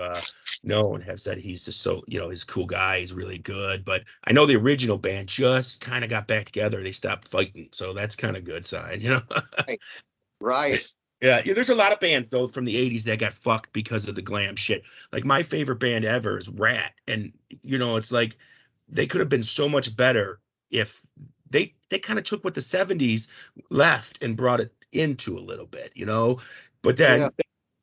known have said he's just so, he's a cool guy. He's really good. But I know the original band just kind of got back together. They stopped fighting, so that's kind of good sign, Right. Yeah, there's a lot of bands though from the '80s that got fucked because of the glam shit. Like my favorite band ever is Rat, and it's like they could have been so much better if they kind of took what the '70s left and brought it into a little bit, But then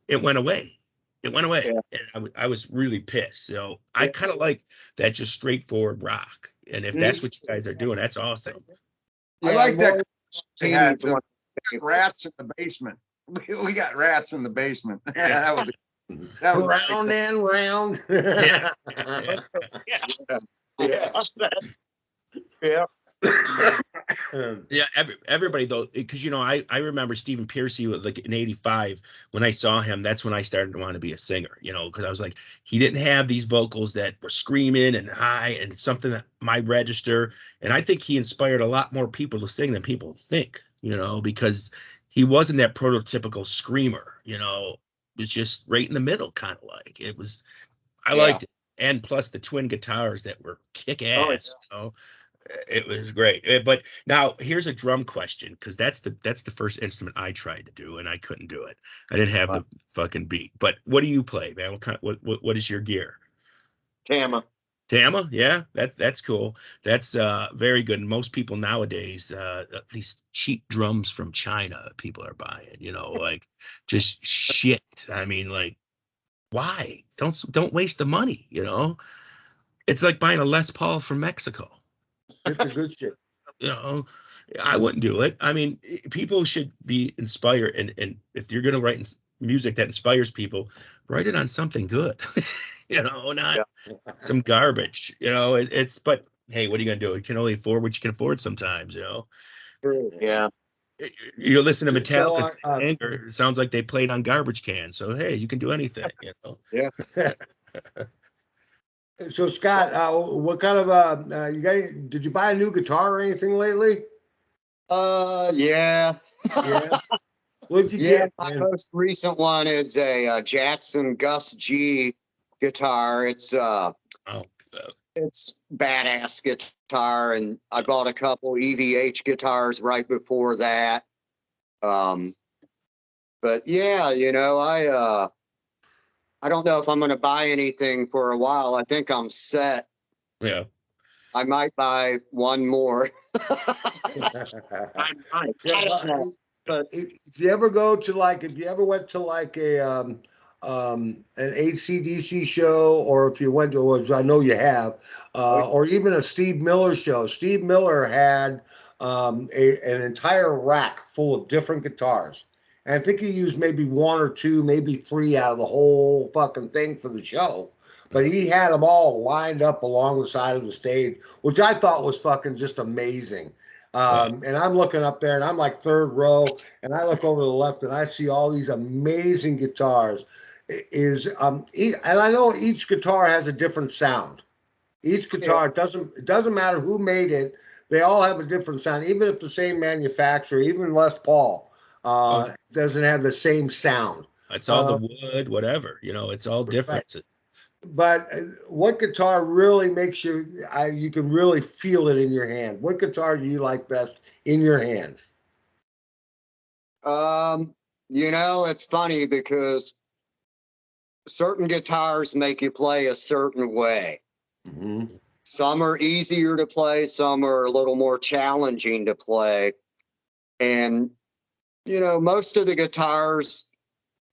it went away. It went away, Yeah. and I was really pissed. So I kind of like that just straightforward rock, and if that's what you guys are doing, that's awesome. I like that. They had Teens one- rats in the basement. We got rats in the basement. Yeah. that was Round and round. Yeah. Yeah. Yeah, everybody though, because I remember Stephen Pearcy like in '85 when I saw him. That's when I started to want to be a singer, because I was like, he didn't have these vocals that were screaming and high and something that my register. And I think he inspired a lot more people to sing than people think, because he wasn't that prototypical screamer, it's just right in the middle, kind of like it was. I liked it, and plus the twin guitars that were kick ass, It was great. But now here's a drum question, because that's the first instrument I tried to do and I couldn't do it. I didn't have the fucking beat. But what do you play, man? What is your gear? Tama. Tama? Yeah, that's cool. That's very good. And most people nowadays, these cheap drums from China, people are buying, like just shit. I mean, like, why? Don't waste the money, It's like buying a Les Paul from Mexico. It's the good shit. I wouldn't do it. I mean, people should be inspired, and if you're gonna write music that inspires people, write it on something good. Not some garbage. But hey, what are you gonna do? You can only afford what you can afford sometimes. Yeah. You listen to So, Metallica, it sounds like they played on garbage cans. So hey, you can do anything. Yeah. So Scott, what kind of did you buy a new guitar or anything lately? Yeah. Yeah. What'd you Yeah, get? my Man? most recent one is a Jackson Gus G guitar. It's badass guitar, and I bought a couple EVH guitars right before that. But yeah, I don't know if I'm going to buy anything for a while. I think I'm set. Yeah. I might buy one more. But if you ever go to if you ever went to an AC/DC show, or if you went to, which I know you have, or even a Steve Miller show. Steve Miller had an entire rack full of different guitars. And I think he used maybe one or two, maybe three out of the whole fucking thing for the show. But he had them all lined up along the side of the stage, which I thought was fucking just amazing. And I'm looking up there, and I'm like third row, and I look over to the left, and I see all these amazing guitars. And I know each guitar has a different sound. Each guitar it doesn't matter who made it; they all have a different sound. Even if the same manufacturer, even Les Paul, doesn't have the same sound. It's all the wood, whatever. It's all different. Right. But what guitar really makes you can really feel it in your hand? What guitar do you like best in your hands? It's funny because certain guitars make you play a certain way. Mm-hmm. Some are easier to play, some are a little more challenging to play. And, most of the guitars,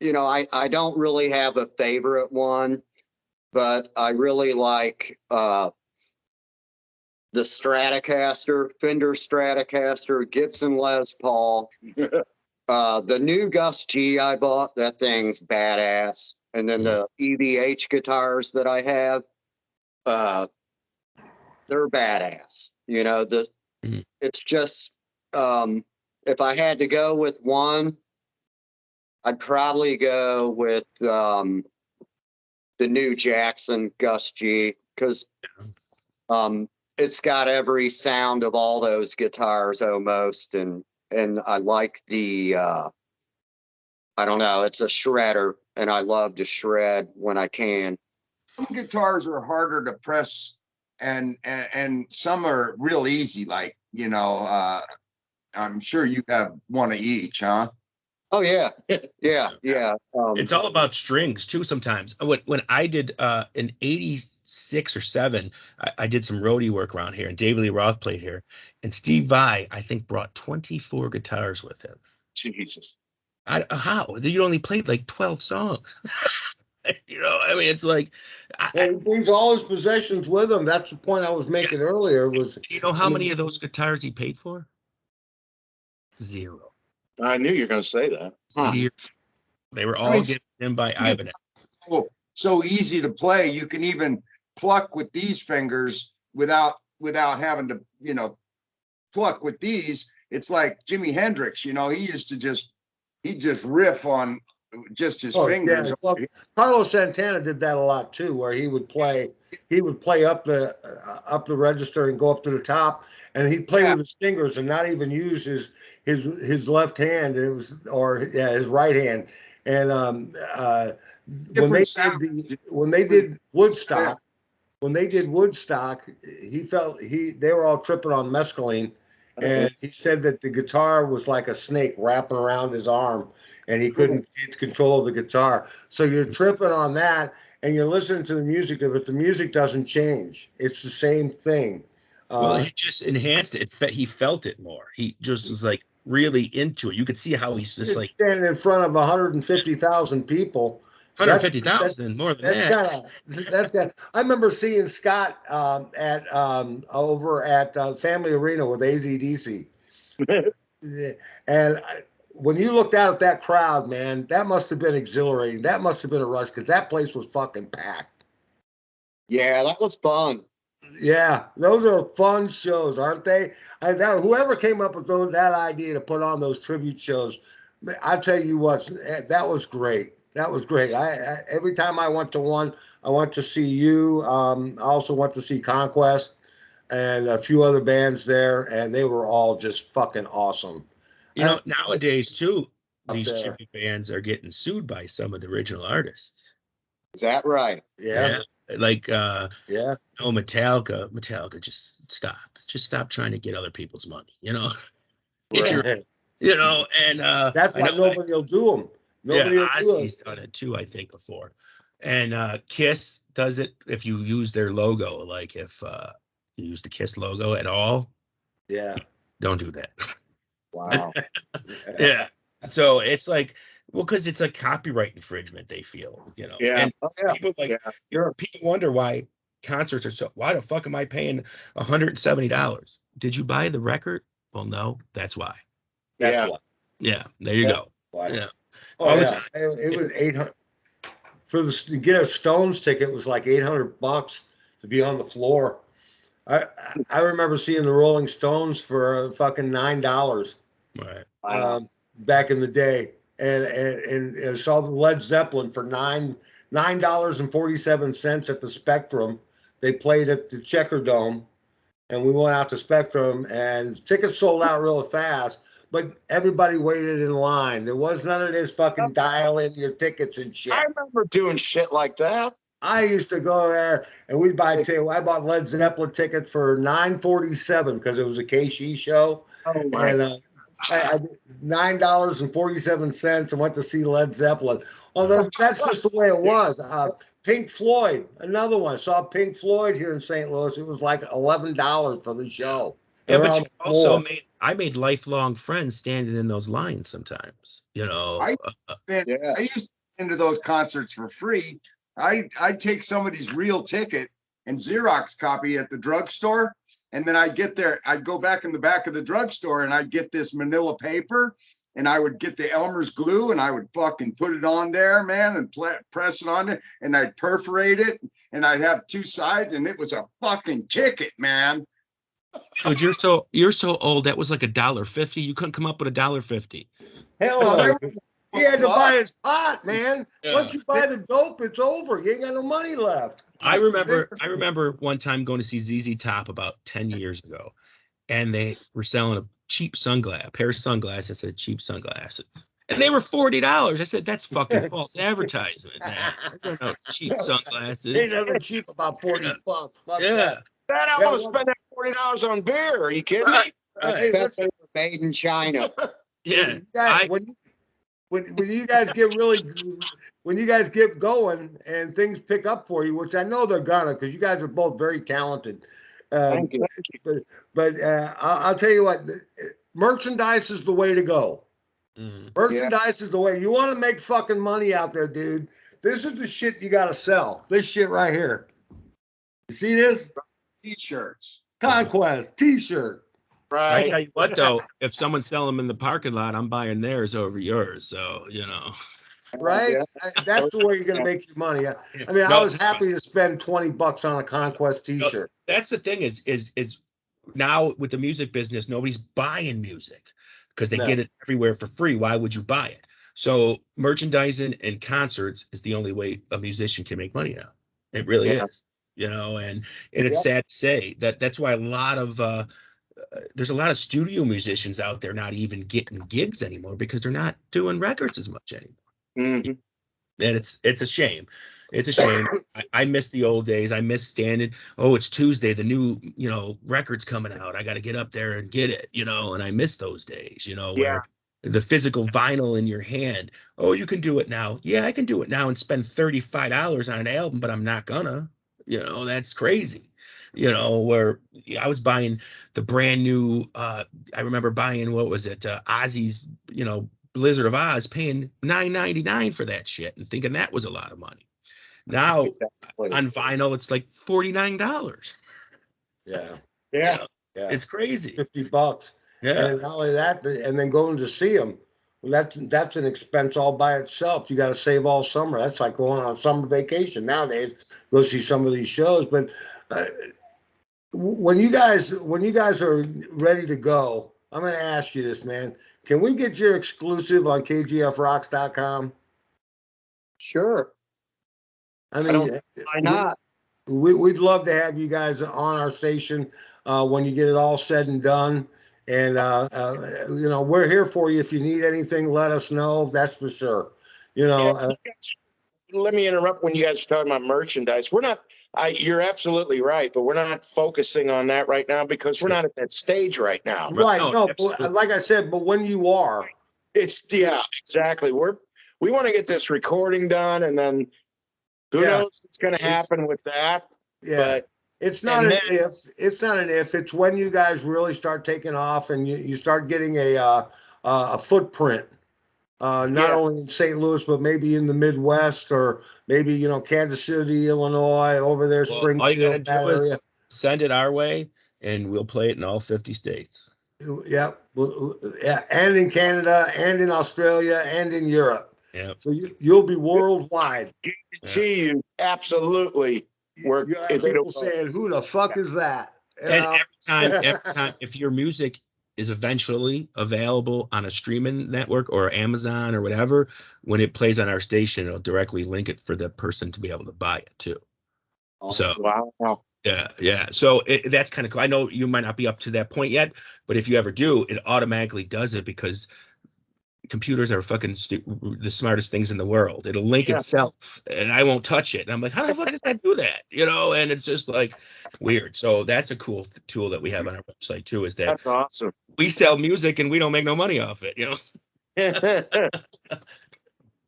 I don't really have a favorite one. But I really like the Stratocaster, Fender Stratocaster, Gibson Les Paul. The new Gus G I bought, that thing's badass. And then the EVH guitars that I have, they're badass. It's just, if I had to go with one, I'd probably go with the new Jackson Gus G, because it's got every sound of all those guitars almost, and I like the I don't know. It's a shredder, and I love to shred when I can. Some guitars are harder to press, and some are real easy. Like, I'm sure you have one of each, huh? Oh yeah, yeah, yeah. It's all about strings too. Sometimes when I did in '86 or '7, I did some roadie work around here, and David Lee Roth played here, and Steve Vai I think brought 24 guitars with him. Jesus. How you only played like 12 songs? I mean, it's like, Well, he brings all his possessions with him. That's the point I was making earlier. Was you know how many of those guitars he paid for? 0. I knew you were going to say that. 0. They were all given him by Ibanez. So easy to play. You can even pluck with these fingers without having to, pluck with these. It's like Jimi Hendrix, he used to just riff on just his fingers. Yeah. Well, Carlos Santana did that a lot too, where he would play up the register and go up to the top, and he'd play with his fingers and not even use his left hand. His right hand. And when they did Woodstock, they were all tripping on mescaline, and he said that the guitar was like a snake wrapping around his arm, and he couldn't get control of the guitar. So you're tripping on that, and you're listening to the music, but the music doesn't change. It's the same thing. Well, he just enhanced it. He felt it more. He just was like really into it. You could see how he's just like standing in front of 150,000 people. 150,000 more than that. That's kind. I remember seeing Scott over at Family Arena with AZDC, and when you looked out at that crowd, man, that must have been exhilarating. That must have been a rush because that place was fucking packed. Yeah, that was fun. Yeah, those are fun shows, aren't they? Whoever came up with that idea to put on those tribute shows, I tell you what, that was great. That was great. I every time I went to one, I went to see you. I also went to see Conquest and a few other bands there, and they were all just fucking awesome. Nowadays too, these tribute bands are getting sued by some of the original artists. Is that right? Yeah. Like Metallica, just stop trying to get other people's money, Right. And that's why nobody will do them. Ozzy's done it too, I think, before. And Kiss does it if you use their logo, like if you use the Kiss logo at all. Yeah. Don't do that. Wow. Yeah. So it's like, because it's a copyright infringement, they feel, Yeah. And people people wonder why concerts are why the fuck am I paying $170? Did you buy the record? Well, no, that's why. That's why. Yeah, there you go. Why. Yeah. Oh, yeah. It was 800 to get a Stones ticket was like $800 to be on the floor. I remember seeing the Rolling Stones for fucking $9. Right. Back in the day, and saw the Led Zeppelin for $9.47 at the Spectrum. They played at the Checker Dome, and we went out to Spectrum, and tickets sold out real fast. But everybody waited in line. There was none of this fucking dial in your tickets and shit. I remember doing shit like that. I used to go there and we'd buy I bought Led Zeppelin tickets for $9.47 because it was a KC show. Oh my. And I $9.47 and went to see Led Zeppelin. Oh, that's just the way it was. Pink Floyd, another one. I saw Pink Floyd here in St. Louis. It was like $11 for the show. Yeah, but you also made lifelong friends standing in those lines sometimes. I used to get into those concerts for free. I'd take somebody's real ticket and Xerox copy at the drugstore. And then I'd go back in the back of the drugstore and I'd get this manila paper and I would get the Elmer's glue and I would fucking put it on there, man, and press it on there and I'd perforate it and I'd have two sides and it was a fucking ticket, man. Dude, you're so old. That was like $1.50. You couldn't come up with $1.50. Hell no. He had to buy his pot, man. Yeah. Once you buy the dope, it's over. You ain't got no money left. I remember one time going to see ZZ Top about 10 years ago, and they were selling a cheap pair of sunglasses that said cheap sunglasses. And they were $40. I said, that's fucking false advertisement, man. Those are no cheap They sunglasses. doesn't cheap about 40 bucks. Fuck Yeah. that. That I Yeah, want to well- spend that $40 on beer. Are you kidding Right. me? I Right. bet they were made in China. Yeah. You guys- when you guys get really, when you guys get going and things pick up for you, which I know they're gonna, because you guys are both very talented. Thank you. But I'll tell you what, merchandise is the way to go. Merchandise is the way. You want to make fucking money out there, dude. This is the shit you got to sell. This shit right here. You see this? T-shirts. Conquest T-shirt. I Right. tell you what, though, if someone's selling them in the parking lot, I'm buying theirs over yours. So, you know. Right? Yeah. That's the way you're gonna make your money. I mean, I No, was happy to spend $20 on a Conquest T-shirt. That's the thing is now with the music business, nobody's buying music because they No. get it everywhere for free. Why would you buy it? So merchandising and concerts is the only way a musician can make money now. It really Yeah. is, you know, and it's sad to say that that's why a lot of there's a lot of studio musicians out there not even getting gigs anymore because they're not doing records as much anymore. Mhm. And it's a shame. It's a shame. I miss the old days. I miss standing. Oh, it's Tuesday. The new, record's coming out. I got to get up there and get it, and I miss those days, where the physical vinyl in your hand. Oh, you can do it now. Yeah, I can do it now and spend $35 on an album, but I'm not gonna. That's crazy. Where I was buying the brand new. I remember buying, what was it? Ozzy's, Blizzard of Oz, paying $9.99 for that shit and thinking that was a lot of money. Now on vinyl, it's like $49. Yeah. Yeah. Yeah. It's crazy. $50. Yeah. And not only that, and then going to see them. Well, that's an expense all by itself. You got to save all summer. That's like going on summer vacation nowadays. Go see some of these shows. But when you guys are ready to go, I'm going to ask you this, man. Can we get your exclusive on kgfrocks.com? Sure. I mean, Why not? we'd love to have you guys on our station when you get it all said and done. And, we're here for you. If you need anything, let us know. That's for sure. Let me interrupt when you guys are talking about merchandise. We're not, you're absolutely right, but we're not focusing on that right now because we're not at that stage right now. Right. No, No, absolutely. but like I said, but when you are, Exactly. We want to get this recording done and then who knows what's going to happen with that. yeah. But It's not and an if. It's not an if. It's when you guys really start taking off and you start getting a footprint, not only in St. Louis but maybe in the Midwest or maybe Kansas City, Illinois, over there, Well, Springfield, all you gotta that do area. is send it our way, and we'll play it in all 50 states. Yeah, and in Canada, and in Australia, and in Europe. Yeah. So you'll be worldwide. guarantee you, absolutely. You have people saying, "Who the fuck is that?" And every time, if your music is eventually available on a streaming network or Amazon or whatever, when it plays on our station, it'll directly link it for the person to be able to buy it too. So wow. yeah. So that's kind of cool. I know you might not be up to that point yet, but if you ever do, it automatically does it because computers are fucking the smartest things in the world. It'll link itself and I won't touch it. And I'm like, how the fuck does that do that? And it's just like weird. So that's a cool tool that we have on our website too, is that That's awesome. we sell music and we don't make no money off it,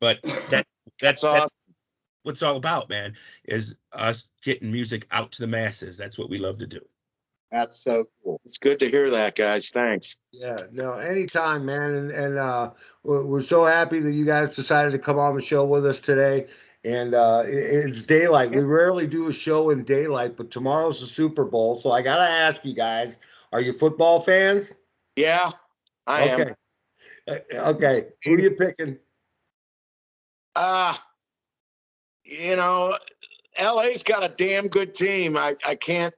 but that's awesome. what it's all about, man, is us getting music out to the masses. That's what we love to do. That's so cool. It's good to hear that, guys. Thanks. Yeah, no, anytime, man. And we're so happy that you guys decided to come on the show with us today. And it's daylight. We rarely do a show in daylight, but tomorrow's the Super Bowl. So I got to ask you guys, are you football fans? Yeah, I am. Okay. Who are you picking? LA's got a damn good team. I can't,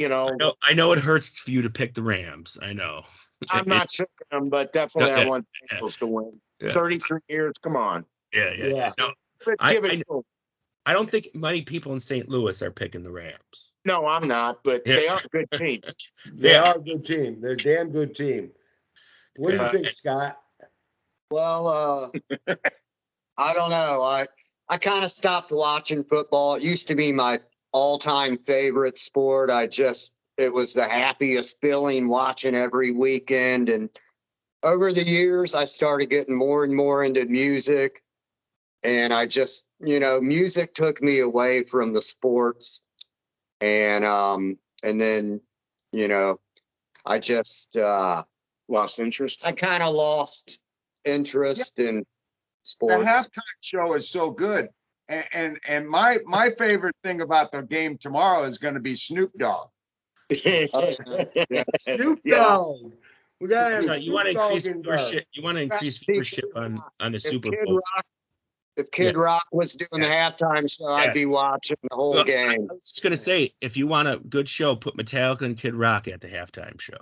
I know it hurts for you to pick the Rams. I know. I'm not picking them, but definitely I want the yeah. Bengals to win. Yeah. 33 years. Come on. Yeah. No, Give it to them. I don't think many people in St. Louis are picking the Rams. No, I'm not, but they are a good team. They are a good team. They're a damn good team. What do you think, Scott? Well, I don't know. I kind of stopped watching football. It used to be my all-time favorite sport. It was the happiest feeling watching every weekend. And over the years, I started getting more and more into music. And music took me away from the sports. And then, I just Lost interest. I kind of lost interest in The sports. halftime show is so good. And my favorite thing about the game tomorrow is going to be Snoop Dogg. Snoop Yeah. Dogg. We gotta have So you want to Snoop Dogg increase in there. viewership? You want to increase viewership on the Super Kid Bowl? Rock, if Kid Rock was doing the halftime show, I'd be Yes. watching the whole Well, game. I was just gonna say, if you want a good show, put Metallica and Kid Rock at the halftime show.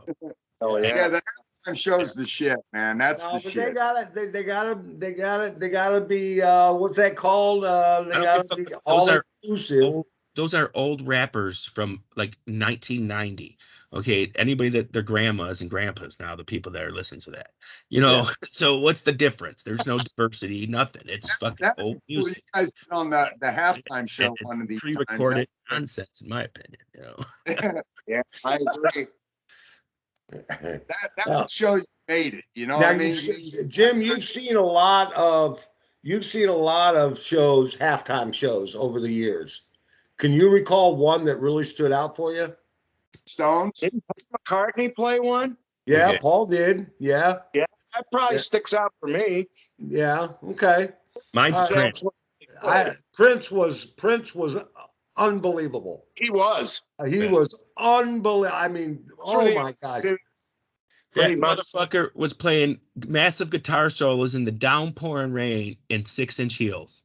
Oh Yeah, the halftime show's the shit, man. That's No, the but shit. they gotta be what's that called? They I don't gotta give a be fuck. all Those are inclusive. Those are old rappers from like 1990. Okay, anybody that their grandmas and grandpas now, the people that are listening to that, So what's the difference? There's no diversity, nothing. It's fucking That's old cool. You music. guys get on the halftime show It's one of these times. pre-recorded nonsense, in my opinion. Yeah, I agree. That would show you made it. You know Now, what I mean? Jim, you've seen a lot of shows, halftime shows over the years. Can you recall one that really stood out for you? Stones. Didn't McCartney play one? Yeah, Okay. Paul did. Yeah, That probably Yeah. sticks out for me. yeah. Okay. Mine's All right. Prince. Prince was unbelievable. He was. He Yeah. was unbelievable. I mean, So oh they- my gosh. That Pretty much. motherfucker was playing massive guitar solos in the downpouring rain in 6-inch heels.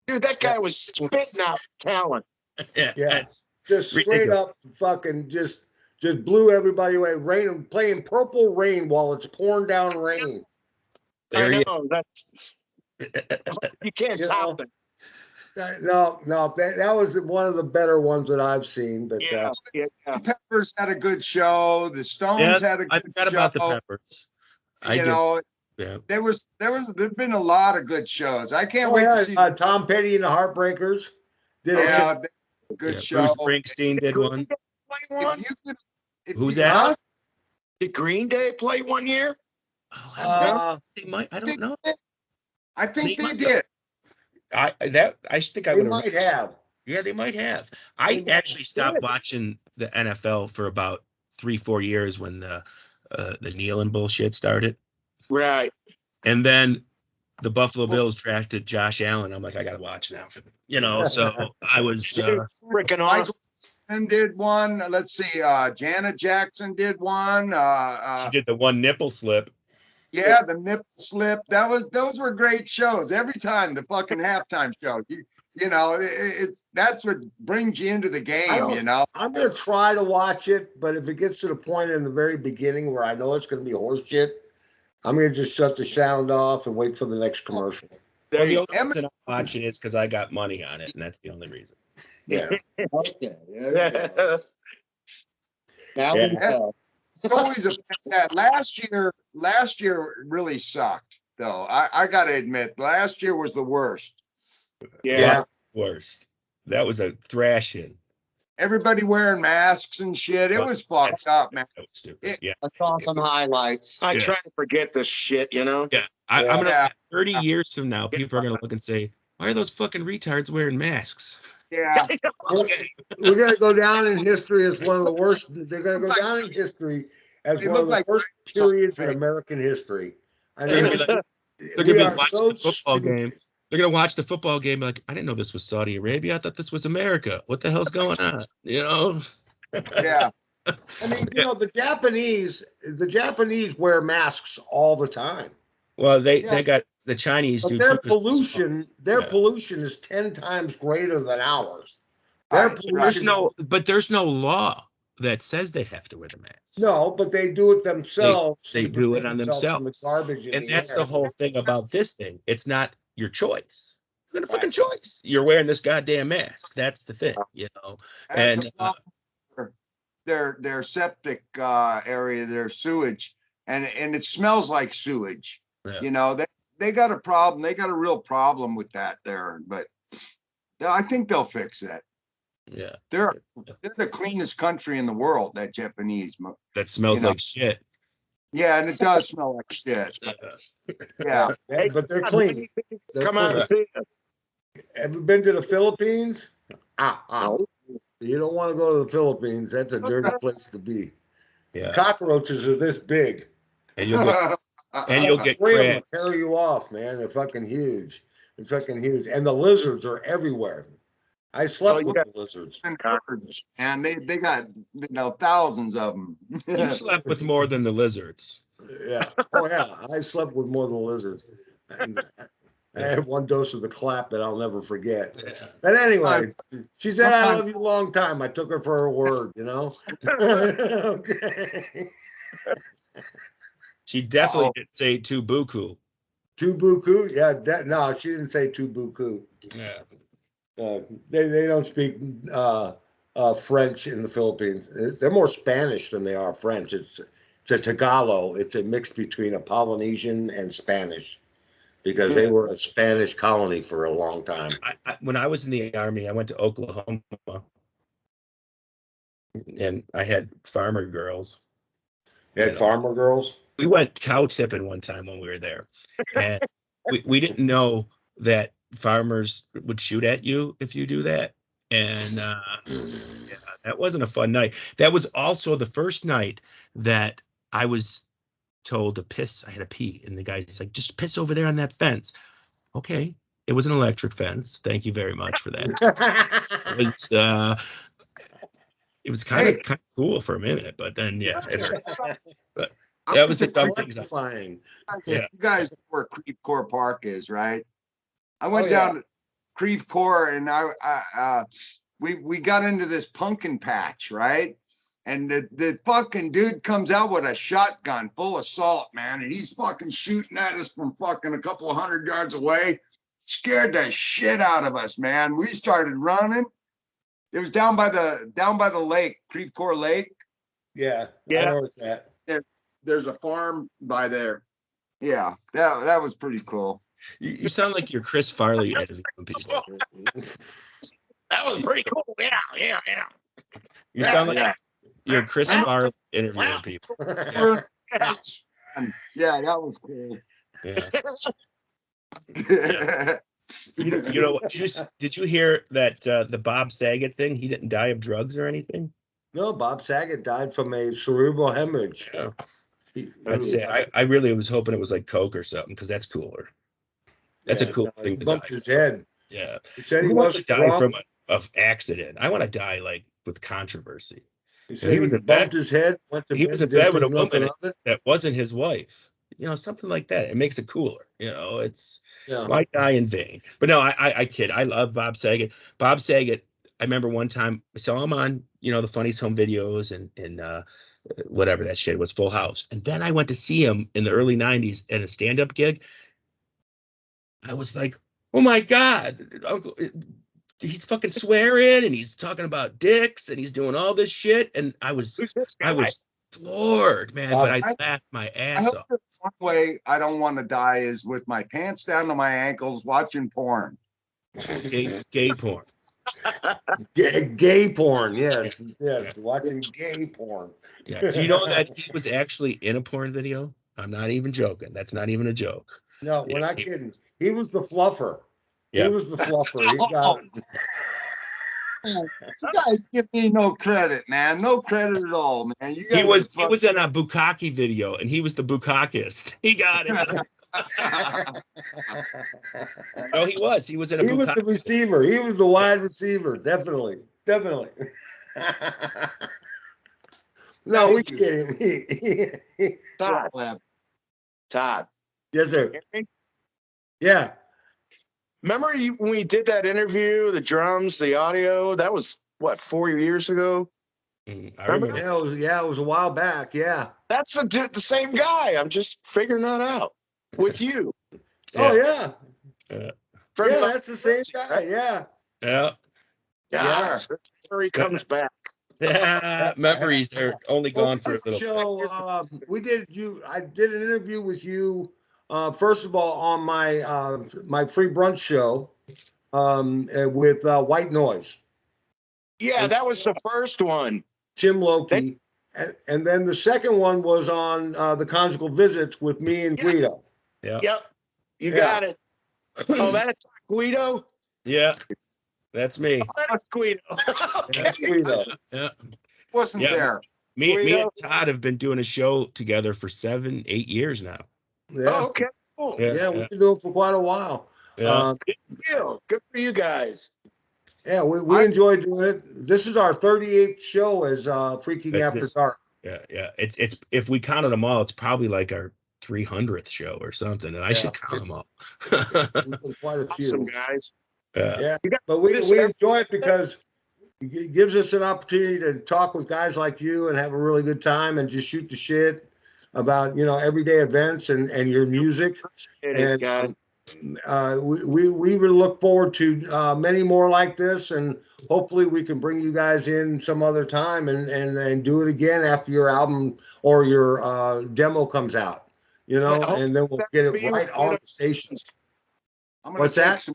Dude, that guy was spitting out talent. Yeah, Yeah. that's Just straight ridiculous. up fucking just blew everybody away. Rain, playing Purple Rain while it's pouring down rain. There I he know. That's you can't You top know, that. No, that was one of the better ones that I've seen. But Yeah. Peppers had a good show. The Stones Yeah, had a I good forgot show. about the Peppers. You know, Yeah. there've been a lot of good shows. I can't oh, wait yeah, to see. Tom Petty and the Heartbreakers did a Yeah, shit. good Yeah, show. Bruce Springsteen did one. Play one? Who's you- that? huh? Did Green Day play one year? Oh, they might. I don't know. I think They they might- did. I think I They would might have. Yeah, they might have. I might actually stopped watching the NFL for about 3-4 years when the kneeling bullshit started, Right. and then the Buffalo Bills drafted Josh Allen. I'm like, I gotta watch now. So I was. Freaking Michael awesome. Jackson did one. Let's see. Janet Jackson did one. She did the one nipple slip. Yeah, the nipple slip. Those were great shows. Every time the fucking halftime show. It's that's what brings you into the game. I'm gonna try to watch it, but if it gets to the point in the very beginning where I know it's gonna be horse shit, I'm gonna just shut the sound off and wait for the next commercial. Well, the There only reason I'm watching is because I got money on it, and that's the only reason. Yeah. Okay. you There we go. go. Now we know. It's always last year really sucked though. I gotta admit, last year was the worst. Yeah. Worst. That was a thrashing. Everybody wearing masks and shit. It was fucked up, man. That was stupid. Yeah. I saw some highlights. I Yeah. try to forget this shit, Yeah. Yeah. I'm gonna Yeah. 30 years from now, people are gonna look and say, why are those fucking retards wearing masks? Yeah. We're gonna go down in history as one of the worst. They're gonna go down in history as They one of look the like worst periods in American history. I mean, They're gonna we be are watching so the football stupid. game. They're gonna watch the football game like, I didn't know this was Saudi Arabia. I thought this was America. What the hell's going on? Yeah. I mean, the Japanese wear masks all the time, Well, they Yeah. got the Chinese but do their too, 'cause- pollution is 10 times greater than ours. Their Right, pollution, there's no law that says they have to wear the mask. no, but they do it themselves. They to do it protect on themselves from the themselves. garbage in And the that's air. the whole thing about this thing. It's not your choice. You're gonna fucking choice. You're wearing this goddamn mask. That's the thing, That's And a problem for their septic area, their sewage, and it smells like sewage. Yeah. they got a problem. They got a real problem with that there, but I think they'll fix that. Yeah. They're the cleanest country in the world, that Japanese. That smells like shit. Yeah, and it does smell like shit. Yeah. Yeah, but they're clean. Come out and see us. Have you been to the Philippines? No. You don't want to go to the Philippines. That's a dirty place to be. Yeah. Cockroaches are this big. And you'll get Three of them crabs. will carry you off, man. They're fucking huge. They're fucking huge. And the lizards are everywhere. I slept with the lizards. And they got thousands of them. You slept with more than the lizards. Yeah. Oh yeah. I slept with more than the lizards. And I had one dose of the clap that I'll never forget. But anyway, she said, I love you a long time. I took her for her word, you know? Okay. She definitely did say tubuku. Tubuku? Yeah, no, she didn't say tubuku. Yeah. They don't speak French in the Philippines. They're more Spanish than they are French. It's a Tagalog. It's a mix between a Polynesian and Spanish, because they were a Spanish colony for a long time. When I was in the Army, I went to Oklahoma, and I had farmer girls. You had farmer girls? We went cow tipping one time when we were there, and we didn't know that farmers would shoot at you if you do that. And yeah, that wasn't a fun night. That was also the first night that I was told to piss. I had to pee, and the guy's like, just piss over there on that fence. Okay. It was an electric fence. Thank you very much for that. It was kind of cool for a minute, but then but that was the dumb things. You guys know where Creve Coeur Park is, right? I went down to Creve Coeur, and we got into this pumpkin patch, right? And the fucking dude comes out with a shotgun full of salt, man, and he's fucking shooting at us from fucking a couple of 100 yards away. Scared the shit out of us, man. We started running. It was down by the lake, Creve Coeur Lake. Yeah. I know where it's at. There's a farm by there. Yeah, that was pretty cool. You sound like you're Chris Farley interviewing people. That was pretty cool. Yeah. You sound like you're Chris Farley interviewing people. Yeah, that was cool. Yeah. You know, did you hear that the Bob Saget thing? He didn't die of drugs or anything. No, Bob Saget died from a cerebral hemorrhage. Yeah. That's it. I really was hoping it was like Coke or something, because that's cooler. That's a cool thing. He bumped his head. Yeah. He said he wants to die from an accident. I want to die like with controversy. He said he bumped his head. He was in bed with a woman that wasn't his wife. You know, something like that. It makes it cooler. You know, it's why die in vain? But no, I kid. I love Bob Saget. Bob Saget. I remember one time I saw him on, the Funniest Home Videos and whatever that shit was, Full House. And then I went to see him in the early 90s at a stand-up gig. I was like, oh my God, Uncle, he's fucking swearing and he's talking about dicks and he's doing all this shit. And I was floored, man. But I laughed my ass off. One way I don't want to die is with my pants down to my ankles watching porn. Gay porn. Gay porn, yes, watching gay porn. Yeah. Do you know that he was actually in a porn video? I'm not even joking. That's not even a joke. No, we're not kidding. He was the fluffer. Yeah. He was the fluffer. He got it. You guys give me no credit, man. No credit at all, man. He was in a bukkake video, and he was the bukkakist. He got it. No, he was. He was in a. He was the receiver. He was the wide receiver. Definitely. No, we kidding. Todd. Yes, sir. Yeah. Remember when we did that interview, the drums, the audio? That was, what, 4 years ago? I remember. Yeah, it was a while back. Yeah. That's the same guy. I'm just figuring that out with you. Oh, yeah. Yeah, that's the same guy. Yeah. Yeah. Where he comes back. Memories are only gone for a little show. I did an interview with you first of all, on my free brunch show with White Noise. Yeah, that was the first one. Jim Loki. And then the second one was on the Conjugal Visits with me and Guido. Yeah. Yep. You got it. Oh, that's Guido? Yeah. That's me. That's Guido. Okay. That's Guido. Yeah. Wasn't Yeah. there? Me and Guido. Todd have been doing a show together for 7, 8 years now. Yeah. Oh, okay. Cool. Yeah, we've been doing it for quite a while. Yeah. Good for you guys. Yeah, we enjoy doing it. This is our 38th show as Freaking That's After this. Dark. Yeah. It's if we counted them all, it's probably like our 300th show or something, and I should count them all. We've done quite a few. Awesome, guys. Yeah, but we enjoy it because it gives us an opportunity to talk with guys like you and have a really good time and just shoot the shit about, everyday events and your music. And we would look forward to many more like this, and hopefully we can bring you guys in some other time and do it again after your album or your demo comes out, and then we'll get it right on the stations. What's that?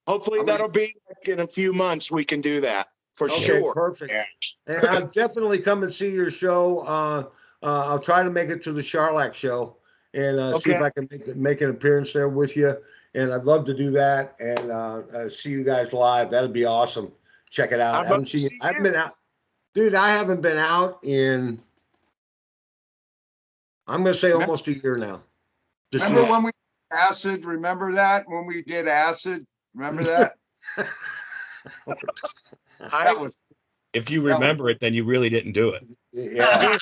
Hopefully that'll be like in a few months. We can do that for sure. Perfect. Yeah. And I'll definitely come and see your show. I'll try to make it to the Charlac show and see if I can make an appearance there with you. And I'd love to do that and see you guys live. That'd be awesome. Check it out. I haven't been out. Dude, I haven't been out in, I'm going to say almost a year now. Remember when we did acid? Remember that? When we did acid? Remember that? That was. If you remember it, then you really didn't do it. Yeah.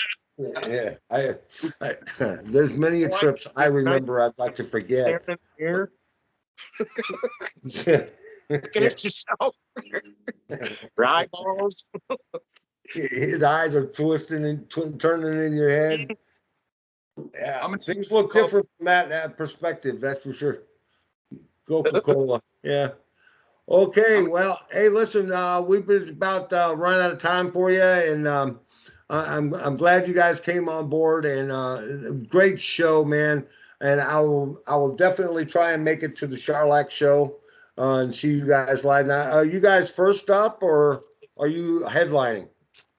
Yeah. There's many trips I remember I'd like to forget. Here. Yeah. Looking at yourself. Right balls. His eyes are twisting and turning in your head. Yeah, things look different from that perspective, that's for sure. Coca-Cola, yeah. Okay, well, hey, listen, we've been about run out of time for you, and I'm glad you guys came on board, and great show, man. And I will definitely try and make it to the Charlac show and see you guys live. Now, are you guys first up, or are you headlining?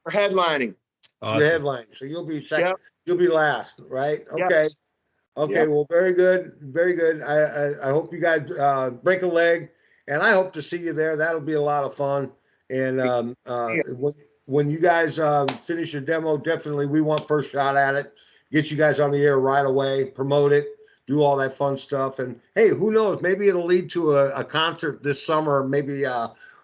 We're headlining. Awesome. You're headlining, so you'll be second. Yep. You'll be last, right? Okay. Yes. Okay. Yep. Well, very good. Very good. I hope you guys break a leg, and I hope to see you there. That'll be a lot of fun. And when you guys finish your demo, definitely we want first shot at it. Get you guys on the air right away. Promote it. Do all that fun stuff. And hey, who knows? Maybe it'll lead to a concert this summer. Maybe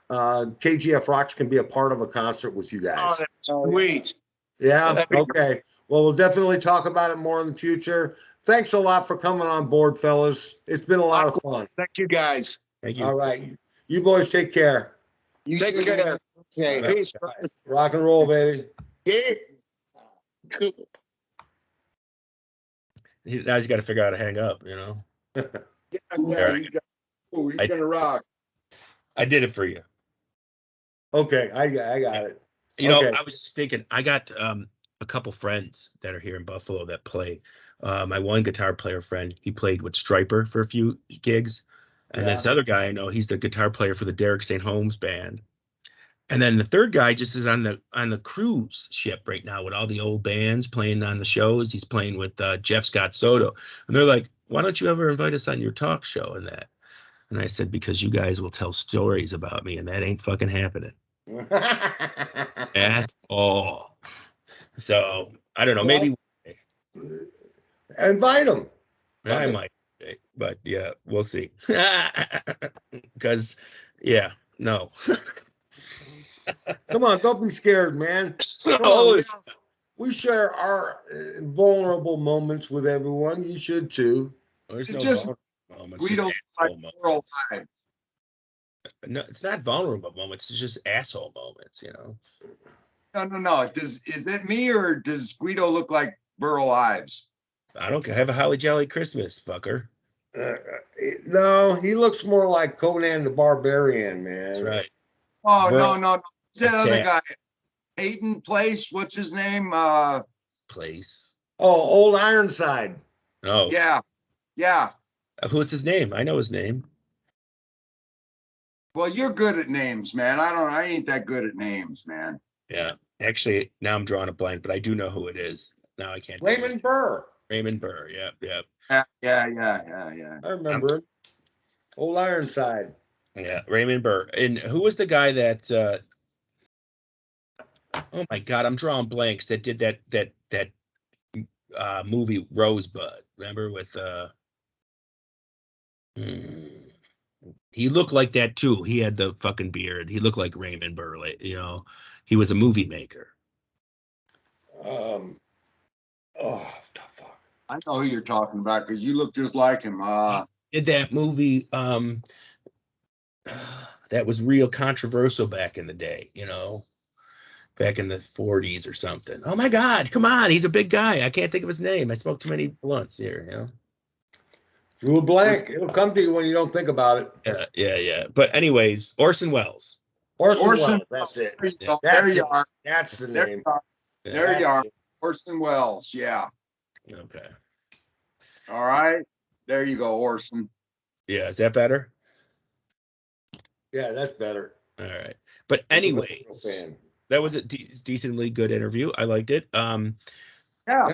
KGF Rocks can be a part of a concert with you guys. Oh, that's sweet. Yeah. Okay. Well, we'll definitely talk about it more in the future. Thanks a lot for coming on board, fellas. It's been a lot of fun. Thank you, guys. Thank you. All right. You boys take care. Take care. Okay. Peace. Rock and roll, baby. Yeah. Cool. Now he's got to figure out how to hang up, Yeah, Right. he's gonna rock. I did it for you. Okay. I got it. I was thinking, I got a couple friends that are here in Buffalo that play. My one guitar player friend, he played with Striper for a few gigs. And then this other guy I know, he's the guitar player for the Derek St. Holmes band. And then the third guy just is on the cruise ship right now with all the old bands playing on the shows. He's playing with Jeff Scott Soto. And they're like, why don't you ever invite us on your talk show and that? And I said, because you guys will tell stories about me, and that ain't fucking happening. At all. So I don't know. Maybe invite them. I might, but yeah, we'll see. Because no. Come on, don't be scared, man. We share our vulnerable moments with everyone. You should too. There's It's no just vulnerable moments. we don't like moments. moral lives. No, it's not vulnerable moments. It's just asshole moments, No. Is it me or does Guido look like Burl Ives? I don't have a holly jolly Christmas, fucker. No, he looks more like Conan the Barbarian, man. That's right. Oh, no. It's that other guy. Hayden Place. What's his name? Place. Oh, Old Ironside. Oh, Yeah. Yeah. What's his name? I know his name. Well, you're good at names, man. I ain't that good at names, man. Yeah. Actually, now I'm drawing a blank, but I do know who it is. Now I can't. Raymond Burr. Raymond Burr. Yeah. Yeah. I remember him. Old Ironside. Yeah. Raymond Burr. And who was the guy that? Oh my God, I'm drawing blanks. That did that movie Rosebud. Remember with he looked like that too. He had the fucking beard. He looked like Raymond Burr. You know, he was a movie maker. Oh, the fuck. I know who you're talking about because you look just like him. Did that movie that was real controversial back in the day, you know, back in the 40s or something. Oh my God, come on. He's a big guy. I can't think of his name. I smoked too many blunts here, you know. Drew a blank. It'll come to you when you don't think about it. Yeah. But anyways, Orson Welles. Orson Welles. That's it. There you are. That's the name. There you are. Orson Welles. Yeah. Okay. All right. There you go, Orson. Yeah, is that better? Yeah, that's better. All right. But anyways, that was a decently good interview. I liked it. Yeah.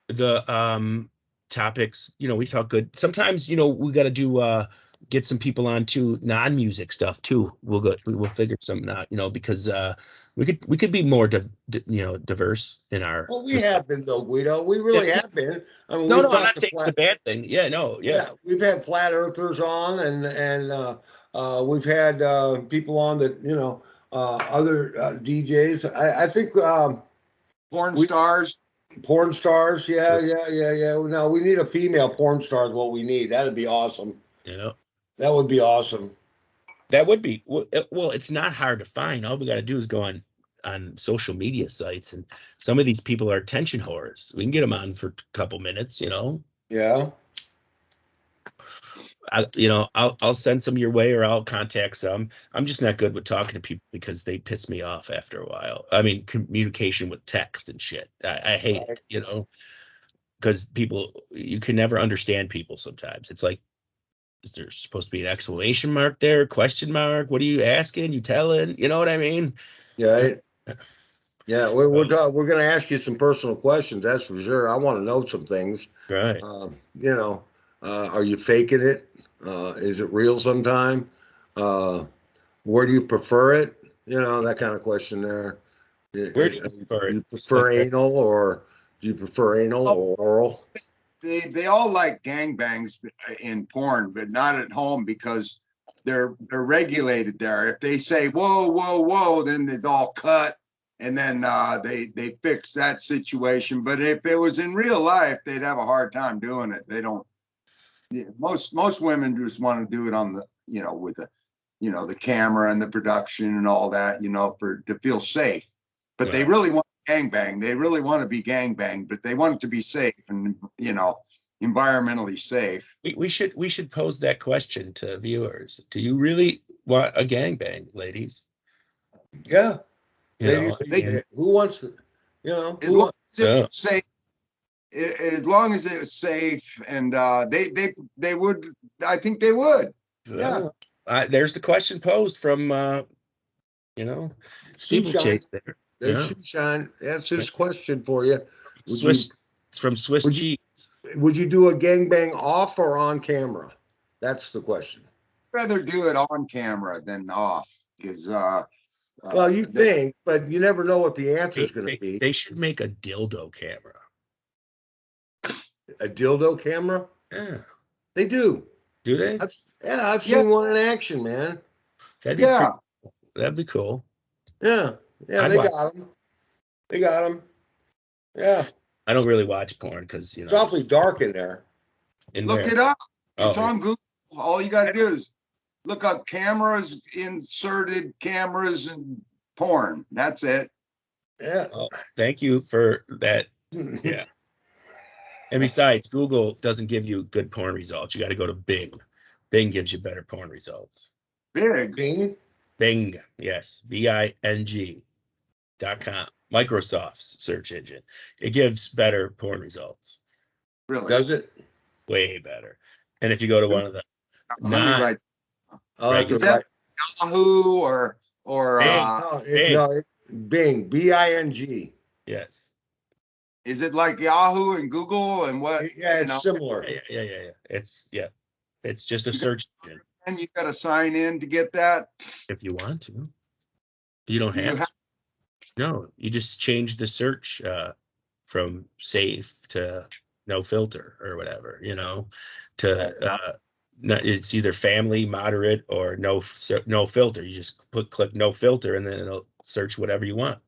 The topics, you know, we talk good. Sometimes, you know, we got to do get some people on to non-music stuff too. We'll figure something out, you know, because we could be more diverse in our. Well, we have been though, Guido. We really have been. I mean, no, I'm not saying it's a bad thing. Yeah, no, yeah. We've had flat earthers on, and we've had people on that, you know, other DJs. I think porn stars. Porn stars, yeah. Sure. No, we need a female porn star is what we need. That'd be awesome. Yeah. That would be awesome. That would be well. It's not hard to find. All we got to do is go on social media sites, and some of these people are attention whores. We can get them on for a couple minutes, you know. Yeah. I'll send some your way, or I'll contact some. I'm just not good with talking to people because they piss me off after a while. I mean, communication with text and shit. I hate it, you know, because you can never understand people sometimes. It's like, is there supposed to be an exclamation mark there? Question mark? What are you asking? You telling? You know what I mean? Yeah. Yeah, we're going to ask you some personal questions. That's for sure. I want to know some things. Right. You know, are you faking it? Is it real sometime? Where do you prefer it? You know, that kind of question there. Where do you prefer it? Do you prefer anal or do you prefer anal or oral? They all like gangbangs in porn, but not at home because they're regulated there. If they say whoa, then they all cut, and then they fix that situation. But if it was in real life, they'd have a hard time doing it. They don't. Most women just want to do it on the, you know, with the, you know, the camera and the production and all that, you know, to feel safe. But they really want gangbang. They really want to be gangbang, but they want it to be safe and, you know, environmentally safe. We should pose that question to viewers. Do you really want a gangbang, ladies? Yeah. Ladies, who wants to, you know, as long as it's safe. As long as it was safe, and they would, I think they would. Yeah. There's the question posed from you know, Steeplechase there. There's Shoeshine. That's his question for you. From Swiss cheese. Would you do a gangbang off or on camera? That's the question. I'd rather do it on camera than off, because well, you think, but you never know what the answer is going to be. They should make a dildo camera. A dildo camera? Yeah. They do. Do they? I've seen one in action, man. That'd be cool. Yeah. Yeah, they got them. They got them. Yeah. I don't really watch porn because, you know. It's awfully dark in there. Look it up. It's on Google. All you got to do is look up cameras, inserted cameras, and porn. That's it. Yeah. Oh, thank you for that. Yeah. And besides, Google doesn't give you good porn results. You got to go to Bing. Bing gives you better porn results. Bing? Bing, yes. Bing.com. Microsoft's search engine. It gives better porn results. Really? Does it? way better. And if you go to one of the Let me write. right, Is that Yahoo or Bing. Bing. No, Bing, Bing. Yes. is it like Yahoo and Google and what? Yeah, you it's know? similar. Yeah. It's just a search engine And you got to sign in to get that. if you want to. You don't Do you have have- to. No, you just change the search from safe to no filter or whatever, to it's either family, moderate, or no filter. You just click no filter, and then it'll search whatever you want.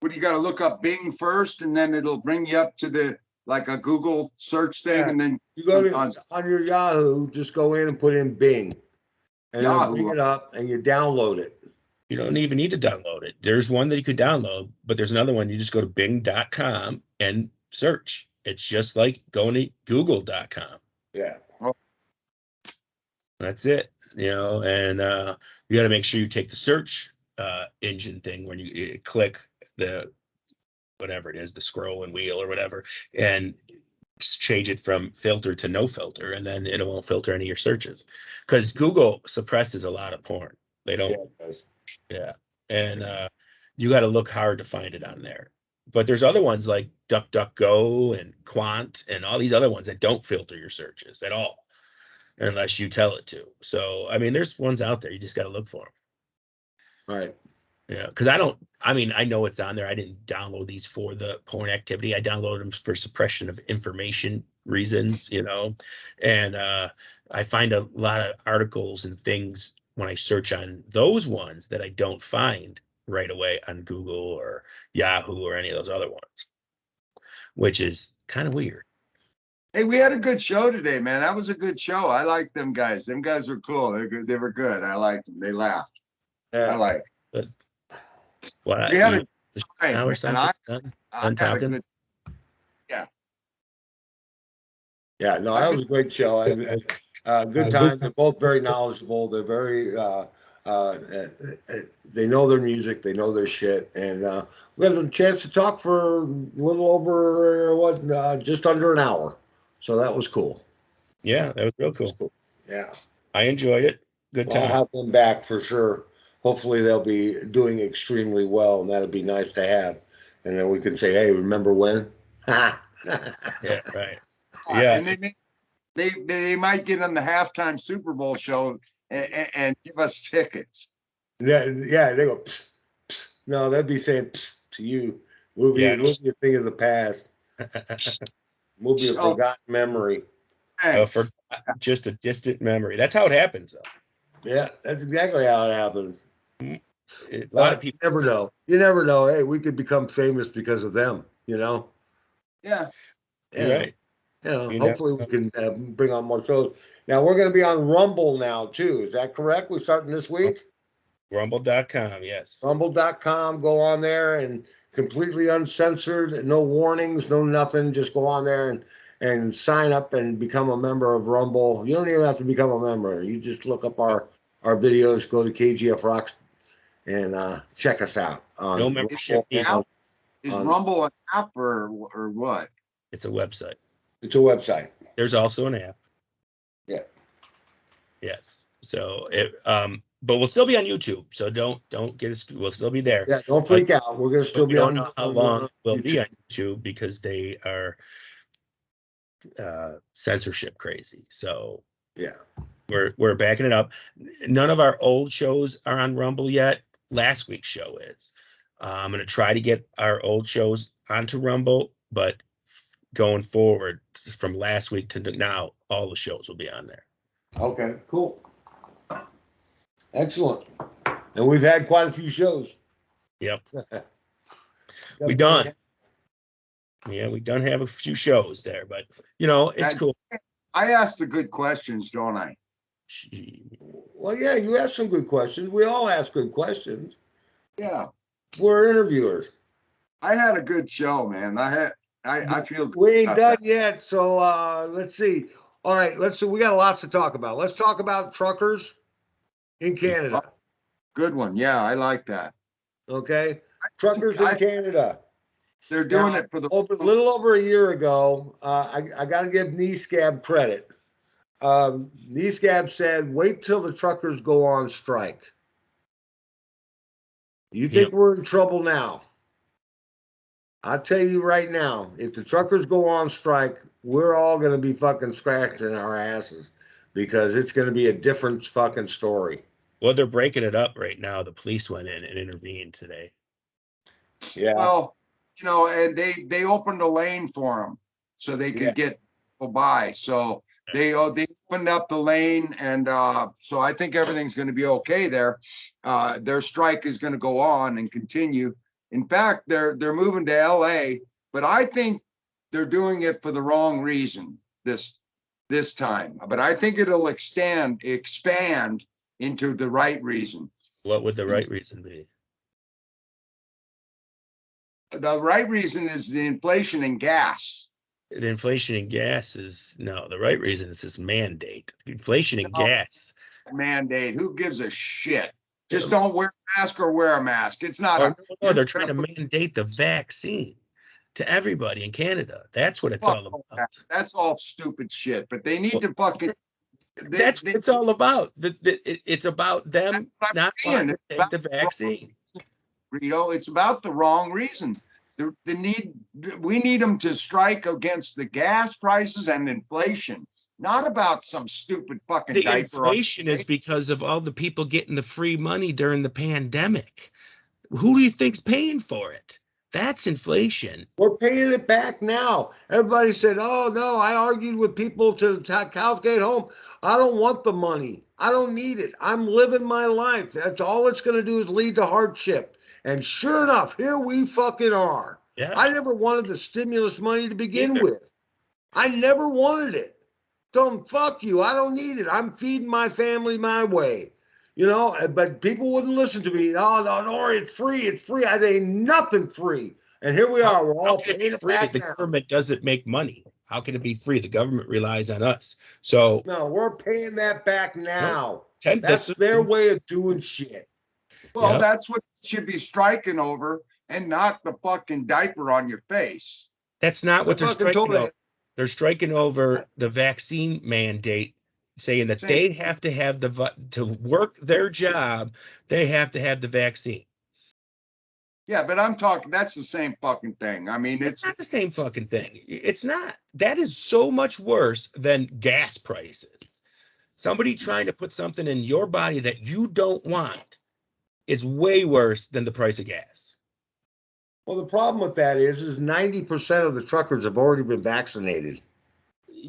What do you got to look up Bing first, and then it'll bring you up to the like a Google search thing, Yeah. and then You go to on your Yahoo, just go in and put in Bing, and it'll Yahoo. bring it up, and you download it. You don't even need to download it. There's one that you could download, but there's another one. You just go to bing.com and search. It's just like going to google.com. Yeah. That's it, and you got to make sure you take the search engine thing when you click the whatever it is, the scroll and wheel or whatever, and change it from filter to no filter, and then it won't filter any of your searches, because Google suppresses a lot of porn. They don't. Yeah, it does. Yeah. And you got to look hard to find it on there. But there's other ones like DuckDuckGo and Quant and all these other ones that don't filter your searches at all, unless you tell it to. So, I mean, there's ones out there. You just got to look for them. Right. Yeah. Because I know it's on there. I didn't download these for the porn activity. I downloaded them for suppression of information reasons, and I find a lot of articles and things when I search on those ones that I don't find right away on Google or Yahoo or any of those other ones, which is kind of weird. Hey, we had a good show today, man. That was a good show. I liked them guys. Them guys were cool. They were good. I liked them. They laughed. Yeah. I liked. But what? We had a an hour and I done had a talking? good. Yeah, no, that was a great show. Good time. They're both very knowledgeable. They're very, they know their music. They know their shit. And we had a chance to talk for a little over, just under an hour. So that was cool. Yeah, that was real cool. Yeah. I enjoyed it. Good Well, I'll time. have them back for sure. Hopefully they'll be doing extremely well, and that'll be nice to have. And then we can say, hey, remember when? Yeah, right. Yeah. And they might get on the halftime Super Bowl show and give us tickets. Yeah, they go, psst, psst. No, they'd be saying psst to you. We'll be a thing of the past. We'll be a forgotten memory. For just a distant memory. That's how it happens, though. Yeah, that's exactly how it happens. A lot of people never know. You never know. Hey, we could become famous because of them, Yeah. Right. Hopefully we can bring on more shows. Now we're going to be on Rumble now too. Is that correct? We're starting this week. Rumble.com, yes. Rumble.com. Go on there and completely uncensored, no warnings, no nothing. Just go on there and sign up and become a member of Rumble. You don't even have to become a member. You just look up our videos, go to KGF Rocks, and check us out. No membership. Is Rumble an app or what? It's a website. It's a website. There's also an app. Yeah. Yes. So but we'll still be on YouTube. So don't get us. We'll still be there. Yeah. Don't freak out. We're gonna still be on. We don't know how long we'll be on YouTube because they are censorship crazy. So yeah, we're backing it up. None of our old shows are on Rumble yet. Last week's show is. I'm gonna try to get our old shows onto Rumble, but going forward from last week to now, all the shows will be on there. Okay, cool. Excellent. And we've had quite a few shows. Yep. We done. Yeah, we done have a few shows there, but it's cool. I ask the good questions, don't I? Well, yeah, you ask some good questions. We all ask good questions. Yeah. We're interviewers. I had a good show, man. I feel good. We ain't done yet, so let's see. All right, let's see. We got lots to talk about. Let's talk about truckers in Canada. Good one. Yeah, I like that. Okay. Truckers in Canada. They're doing Now, it for the a little over a year ago, I got to give Knee Scab credit. Knee Scab said, wait till the truckers go on strike. You think we're in trouble now? I'll tell you right now, if the truckers go on strike, we're all going to be fucking scratching our asses because it's going to be a different fucking story. Well, they're breaking it up right now. The police went in and intervened today. Yeah. well, and they opened a lane for them so they could get people by. So they opened up the lane, and so I think everything's going to be okay there. Their strike is going to go on and continue. In fact, they're moving to LA, but I think they're doing it for the wrong reason this time. But I think it'll expand into the right reason. What would the right reason be? The right reason is the inflation in gas. The inflation in gas is the right reason is this mandate. Inflation in gas. Mandate. Who gives a shit? Just don't wear a mask or wear a mask. It's not. No, they're trying to mandate the vaccine to everybody in Canada. That's what it's all about. That's all stupid shit. But they need to fucking. That's what it's all about. It's about them not wanting to take the vaccine. Rito, it's about the wrong reason. We need them to strike against the gas prices and inflation, not about some stupid fucking the diaper. Inflation is because of all the people getting the free money during the pandemic. Who do you think's paying for it? That's inflation. We're paying it back now. Everybody said, oh, no, I argued with people till the cows get home. I don't want the money. I don't need it. I'm living my life. That's all it's going to do is lead to hardship. And sure enough, here we fucking are. Yeah. I never wanted the stimulus money to begin with. I never wanted it. So fuck you. I don't need it. I'm feeding my family my way. But people wouldn't listen to me. No, it's free. It's free. I say nothing free. And here we are. We're all paying it back The now. government doesn't make money. How can it be free? The government relies on us. So no, we're paying that back now. No, That's their way of doing shit. Well, that's what should be striking over, and not the fucking diaper on your face. That's not what they're striking over. They're striking over the vaccine mandate, saying that they have to have to work their job, they have to have the vaccine. Yeah, but I'm talking, that's the same fucking thing. I mean, it's not the same fucking thing. It's not. That is so much worse than gas prices. Somebody trying to put something in your body that you don't want is way worse than the price of gas. Well, the problem with that is 90% of the truckers have already been vaccinated.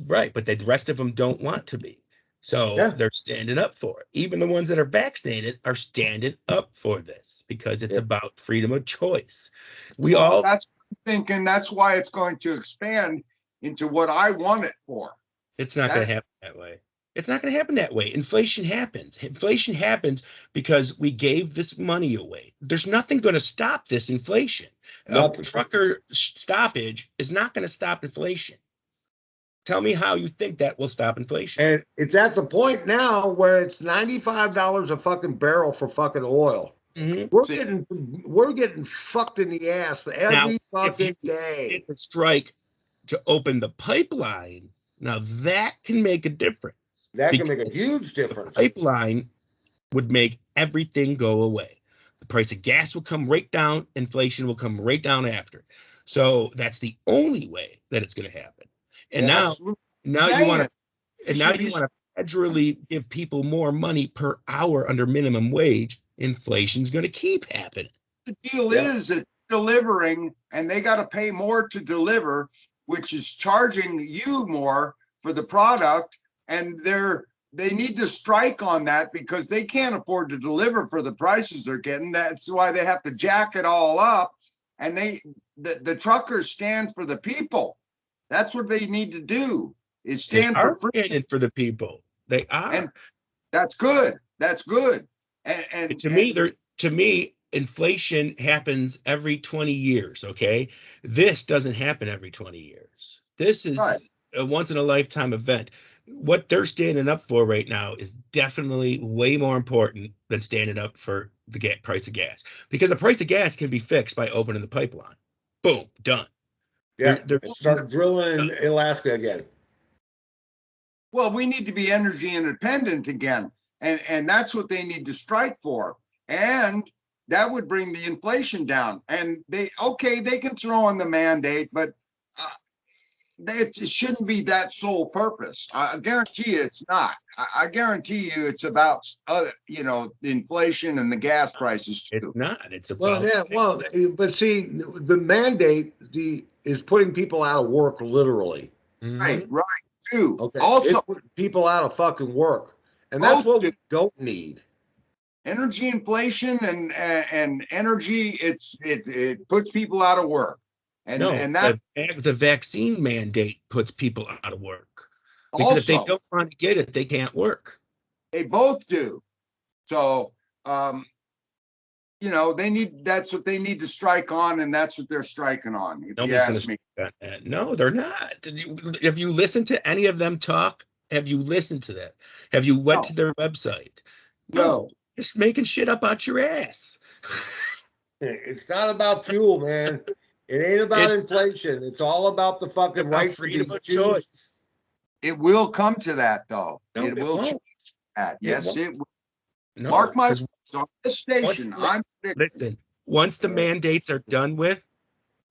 Right, but the rest of them don't want to be. So they're standing up for it. Even the ones that are vaccinated are standing up for this because it's about freedom of choice. That's what I'm thinking. That's why it's going to expand into what I want it for. It's not going to happen that way. It's not going to happen that way. Inflation happens. Inflation happens because we gave this money away. There's nothing going to stop this inflation. Trucker stoppage is not going to stop inflation. Tell me how you think that will stop inflation. And it's at the point now where it's $95 a fucking barrel for fucking oil. Mm-hmm. We're getting fucked in the ass every fucking day. The strike to open the pipeline. Now that can make a difference. That can make a huge difference. The pipeline would make everything go away. The price of gas will come right down. Inflation will come right down after. So that's the only way that it's going to happen. And now you want to federally give people more money per hour under minimum wage. Inflation's going to keep happening. The deal is that delivering, and they got to pay more to deliver, which is charging you more for the product. And they need to strike on that because they can't afford to deliver for the prices they're getting. That's why they have to jack it all up. And the truckers stand for the people. That's what they need to do, is stand for freedom. For the people. They are. And that's good. That's good. And to me, inflation happens every 20 years. Okay. This doesn't happen every 20 years. This is a once in a lifetime event. What they're standing up for right now is definitely way more important than standing up for the price of gas, because the price of gas can be fixed by opening the pipeline. Boom, done. Yeah, They're start drilling in Alaska again. Well, we need to be energy independent again. And that's what they need to strike for. And that would bring the inflation down. And they can throw in the mandate, but it shouldn't be that sole purpose. I guarantee you it's not. I guarantee you it's about other, the inflation and the gas prices too. It's not. It's about But see, the mandate is putting people out of work literally. Right, too. Okay. Also, it's putting people out of fucking work, and that's what we don't need. Energy inflation and energy, it puts people out of work. And that's the vaccine mandate puts people out of work. Because if they don't want to get it, they can't work. They both do. So that's what they need to strike on, and that's what they're striking on. If Nobody's going to strike on that. No, they're not. Have you listened to any of them talk? Have you listened to that? Have you went to their website? No. Just making shit up out your ass. It's not about fuel, man. It ain't about inflation. It's all about the fucking right freedom of choice. It will come to that, though. No, it will change that. Yes, it will. No, Mark my words on this station. Listen, once the mandates are done with,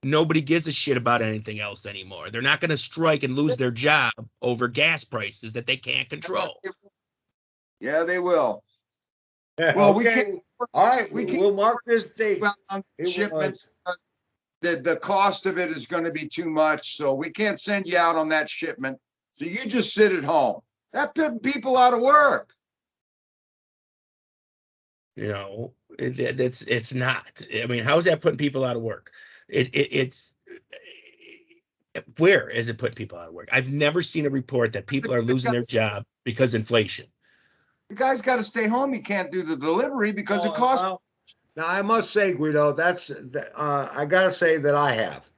nobody gives a shit about anything else anymore. They're not going to strike and lose their job over gas prices that they can't control. Yeah, they will. Well, we can. All right, we'll mark this date. Shipment. The cost of it is going to be too much, so we can't send you out on that shipment. So you just sit at home. That put people out of work. It's not. I mean, how is that putting people out of work? It's where is it putting people out of work? I've never seen a report that people are losing their job because inflation. The guy's got to stay home. He can't do the delivery because it costs. Now, I must say, Guido, I got to say that I have.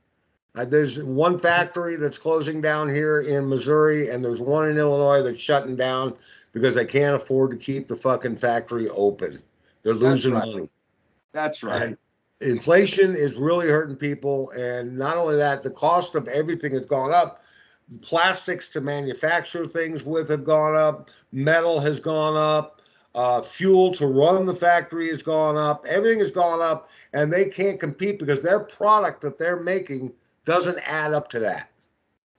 There's one factory that's closing down here in Missouri, and there's one in Illinois that's shutting down because they can't afford to keep the fucking factory open. They're losing money. That's right. And inflation is really hurting people. And not only that, the cost of everything has gone up. Plastics to manufacture things with have gone up. Metal has gone up. Fuel to run the factory has gone up. Everything has gone up, and they can't compete because their product that they're making doesn't add up to that.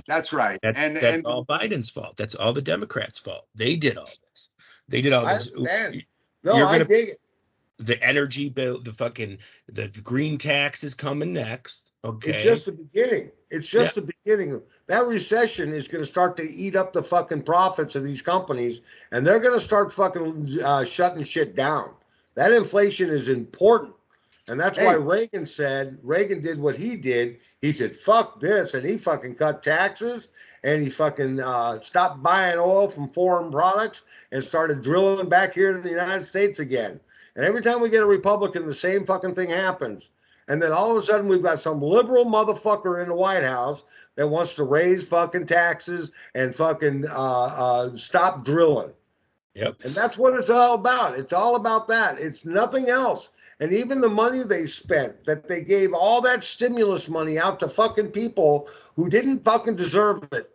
That's right. That's all Biden's fault. That's all the Democrats' fault. They did all this. They did all this. I dig it. The energy bill, the green tax is coming next. Okay. It's just the beginning. The beginning. That recession is going to start to eat up the fucking profits of these companies, and they're going to start fucking shutting shit down. That inflation is important. And that's why Reagan did what he did. He said, fuck this. And he fucking cut taxes, and he fucking stopped buying oil from foreign products and started drilling back here in the United States again. And every time we get a Republican, the same fucking thing happens. And then all of a sudden we've got some liberal motherfucker in the White House that wants to raise fucking taxes and fucking stop drilling. Yep. And that's what it's all about. It's all about that. It's nothing else. And even the money they spent, that they gave all that stimulus money out to fucking people who didn't fucking deserve it.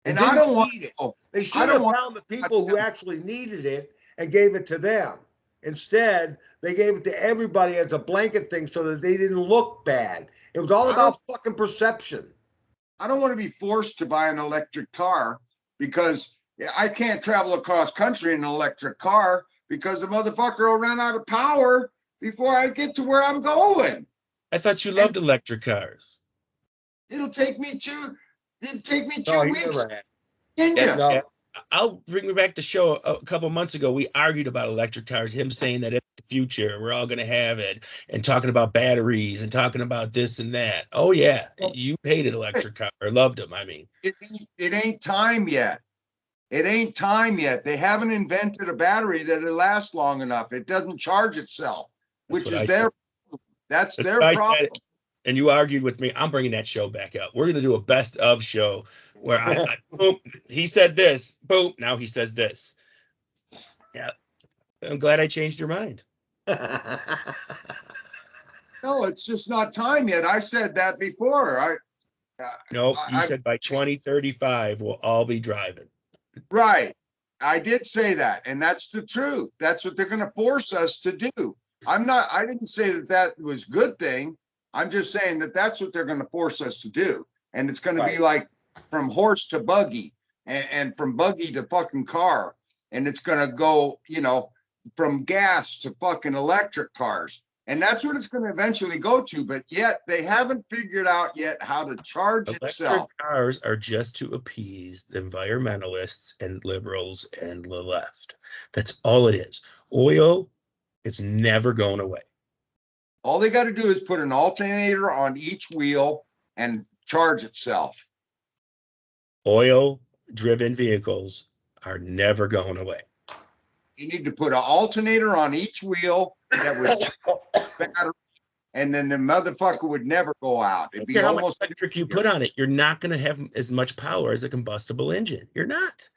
And I don't want it. They should have found the people who actually needed it and gave it to them. Instead, they gave it to everybody as a blanket thing so that they didn't look bad. It was all about fucking perception. I don't want to be forced to buy an electric car because I can't travel across country in an electric car because the motherfucker will run out of power before I get to where I'm going. I thought you loved electric cars. It'll take me 2 weeks. Yes. I'll bring me back the show a couple months ago. We argued about electric cars, him saying that it's the future. We're all going to have it, and talking about batteries and talking about this and that. Oh, yeah. You hated electric cars or loved them. I mean, it ain't time yet. It ain't time yet. They haven't invented a battery that'll last long enough. It doesn't charge itself, which is their problem. And you argued with me. I'm bringing that show back up. We're going to do a best of show where boom, he said this, boom, now he says this. Yeah. I'm glad I changed your mind. No, it's just not time yet. I said that before. No, you I- said by 2035 we'll all be driving. Right. I did say that, and that's the truth. That's what they're going to force us to do. I didn't say that that was a good thing. I'm just saying that that's what they're going to force us to do. And it's going to be like from horse to buggy and from buggy to fucking car. And it's going to go, from gas to fucking electric cars. And that's what it's going to eventually go to. But yet they haven't figured out yet how to charge Electric itself. cars are just to appease the environmentalists and liberals and the left. That's all it is. Oil is never going away. All they got to do is put an alternator on each wheel and charge itself. Oil-driven vehicles are never going away. You need to put an alternator on each wheel that would charge the battery, and then the motherfucker would never go out. It'd be How much almost electric you put on it, you're not going to have as much power as a combustible engine. You're not.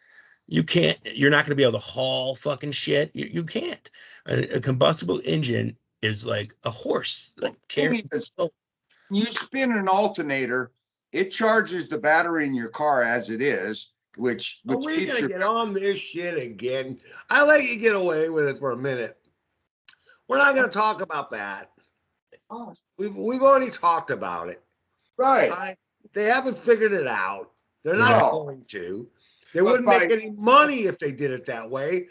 You're not going to be able to haul fucking shit. You can't. A combustible engine is like a horse. Like you spin an alternator, it charges the battery in your car as it is, which Are we keeps gonna your get on this shit again? I let you get away with it for a minute. We're not gonna talk about that. We've already talked about it. right. They haven't figured it out. They're No. not going to. They But wouldn't make any money if they did it that way.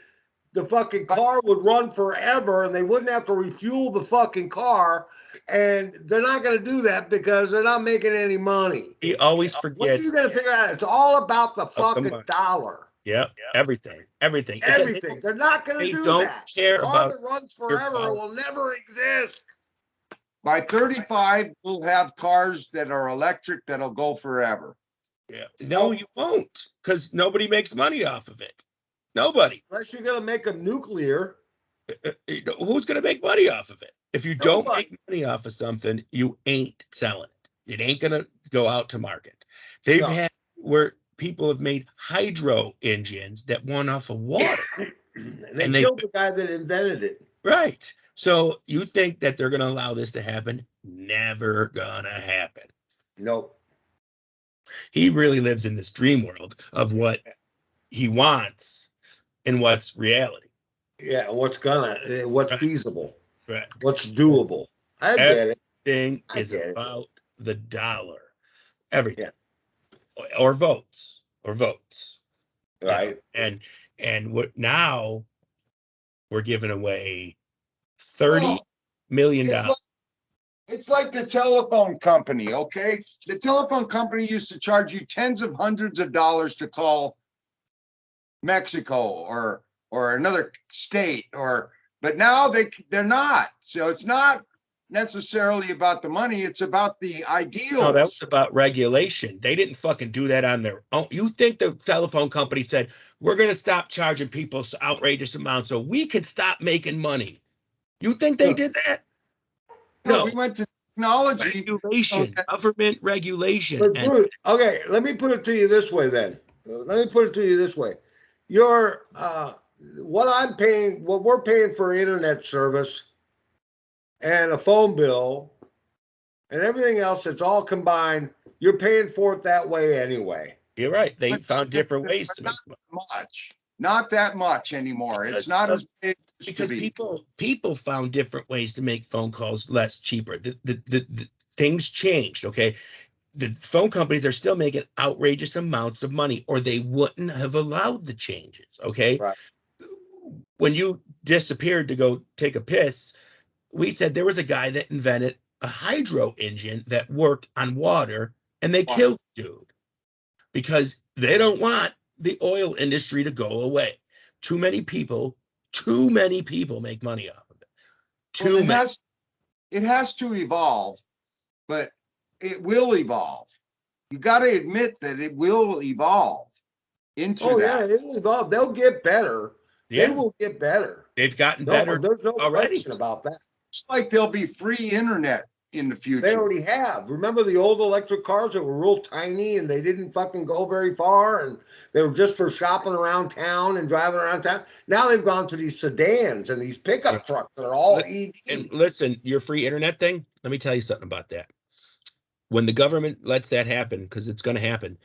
The fucking car would run forever and they wouldn't have to refuel the fucking car. And they're not going to do that because they're not making any money. He always What are forgets. you going to figure out? It's all about the fucking dollar. Yeah, everything. Everything. They're not going to do don't that. care A car about that runs forever will never exist. By 35, we'll have cars that are electric that'll go forever. Yeah. No, you won't, because nobody makes money off of it. Nobody. Unless you're going to make a nuclear. Who's going to make money off of it? If you don't Nobody. make money off of something, you ain't selling it. It ain't going to go out to market. They've had where people have made hydro engines that run off of water. And they killed the guy that invented it. Right. So you think that they're going to allow this to happen? Never going to happen. Nope. He really lives in this dream world of what he wants and what's reality. Yeah, what's feasible? Right. What's doable? I get it. Everything is about the dollar. Everything. Or votes. Right. And what now we're giving away $30 million. It's like the telephone company, okay? The telephone company used to charge you tens of hundreds of dollars to call Mexico or another state, but now they're not. So it's not necessarily about the money, it's about the ideals. No, that was about regulation. They didn't fucking do that on their own. You think the telephone company said, we're going to stop charging people outrageous amounts so we could stop making money? You think they did that? No, we went to technology. Regulation, government regulation. But Bruce, okay, let me put it to you this way then. Your what we're paying for internet service and a phone bill and everything else, it's all combined. You're paying for it that way anyway. You're right. They found different ways to make money. Not that much anymore. It's not as big as because people found different ways to make phone calls less cheaper. The things changed. Okay. The phone companies are still making outrageous amounts of money, or they wouldn't have allowed the changes. Okay. Right. When you disappeared to go take a piss, we said there was a guy that invented a hydro engine that worked on water, and they killed the dude because they don't want the oil industry to go away. Too many people make money off of it. It has to evolve, but it will evolve. You got to admit that it will evolve into that. Yeah, it'll evolve. They'll get better. Yeah. They will get better. They've gotten better. There's no already. question about that. It's like there'll be free internet in the future. They already have. Remember the old electric cars that were real tiny and they didn't fucking go very far and they were just for shopping around town and driving around town. Now they've gone to these sedans and these pickup trucks that are all EV. And listen, your free internet thing, let me tell you something about that. When the government lets that happen, because it's going to happen,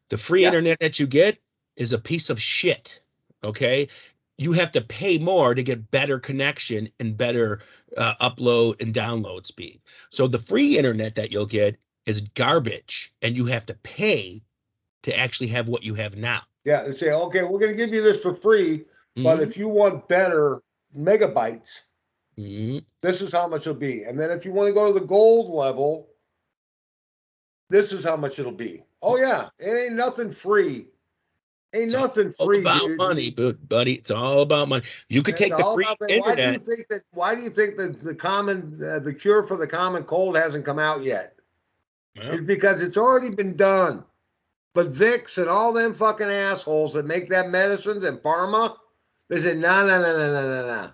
the free internet that you get is a piece of shit. Okay. You have to pay more to get better connection and better upload and download speed. So the free internet that you'll get is garbage, and you have to pay to actually have what you have now. Yeah, they say, okay, we're going to give you this for free, but Mhm. if you want better megabytes, Mhm. this is how much it'll be. And then if you want to go to the gold level, this is how much it'll be. Oh yeah, it ain't nothing free. Ain't It's nothing all free, about dude. money, buddy. It's all about money. You could It's take the all free about that. internet. Why do you think that the cure for the common cold hasn't come out yet? Well, It's because it's already been done. But Vicks and all them fucking assholes that make that medicines and pharma, they said, no, no, no, no, no, no, no.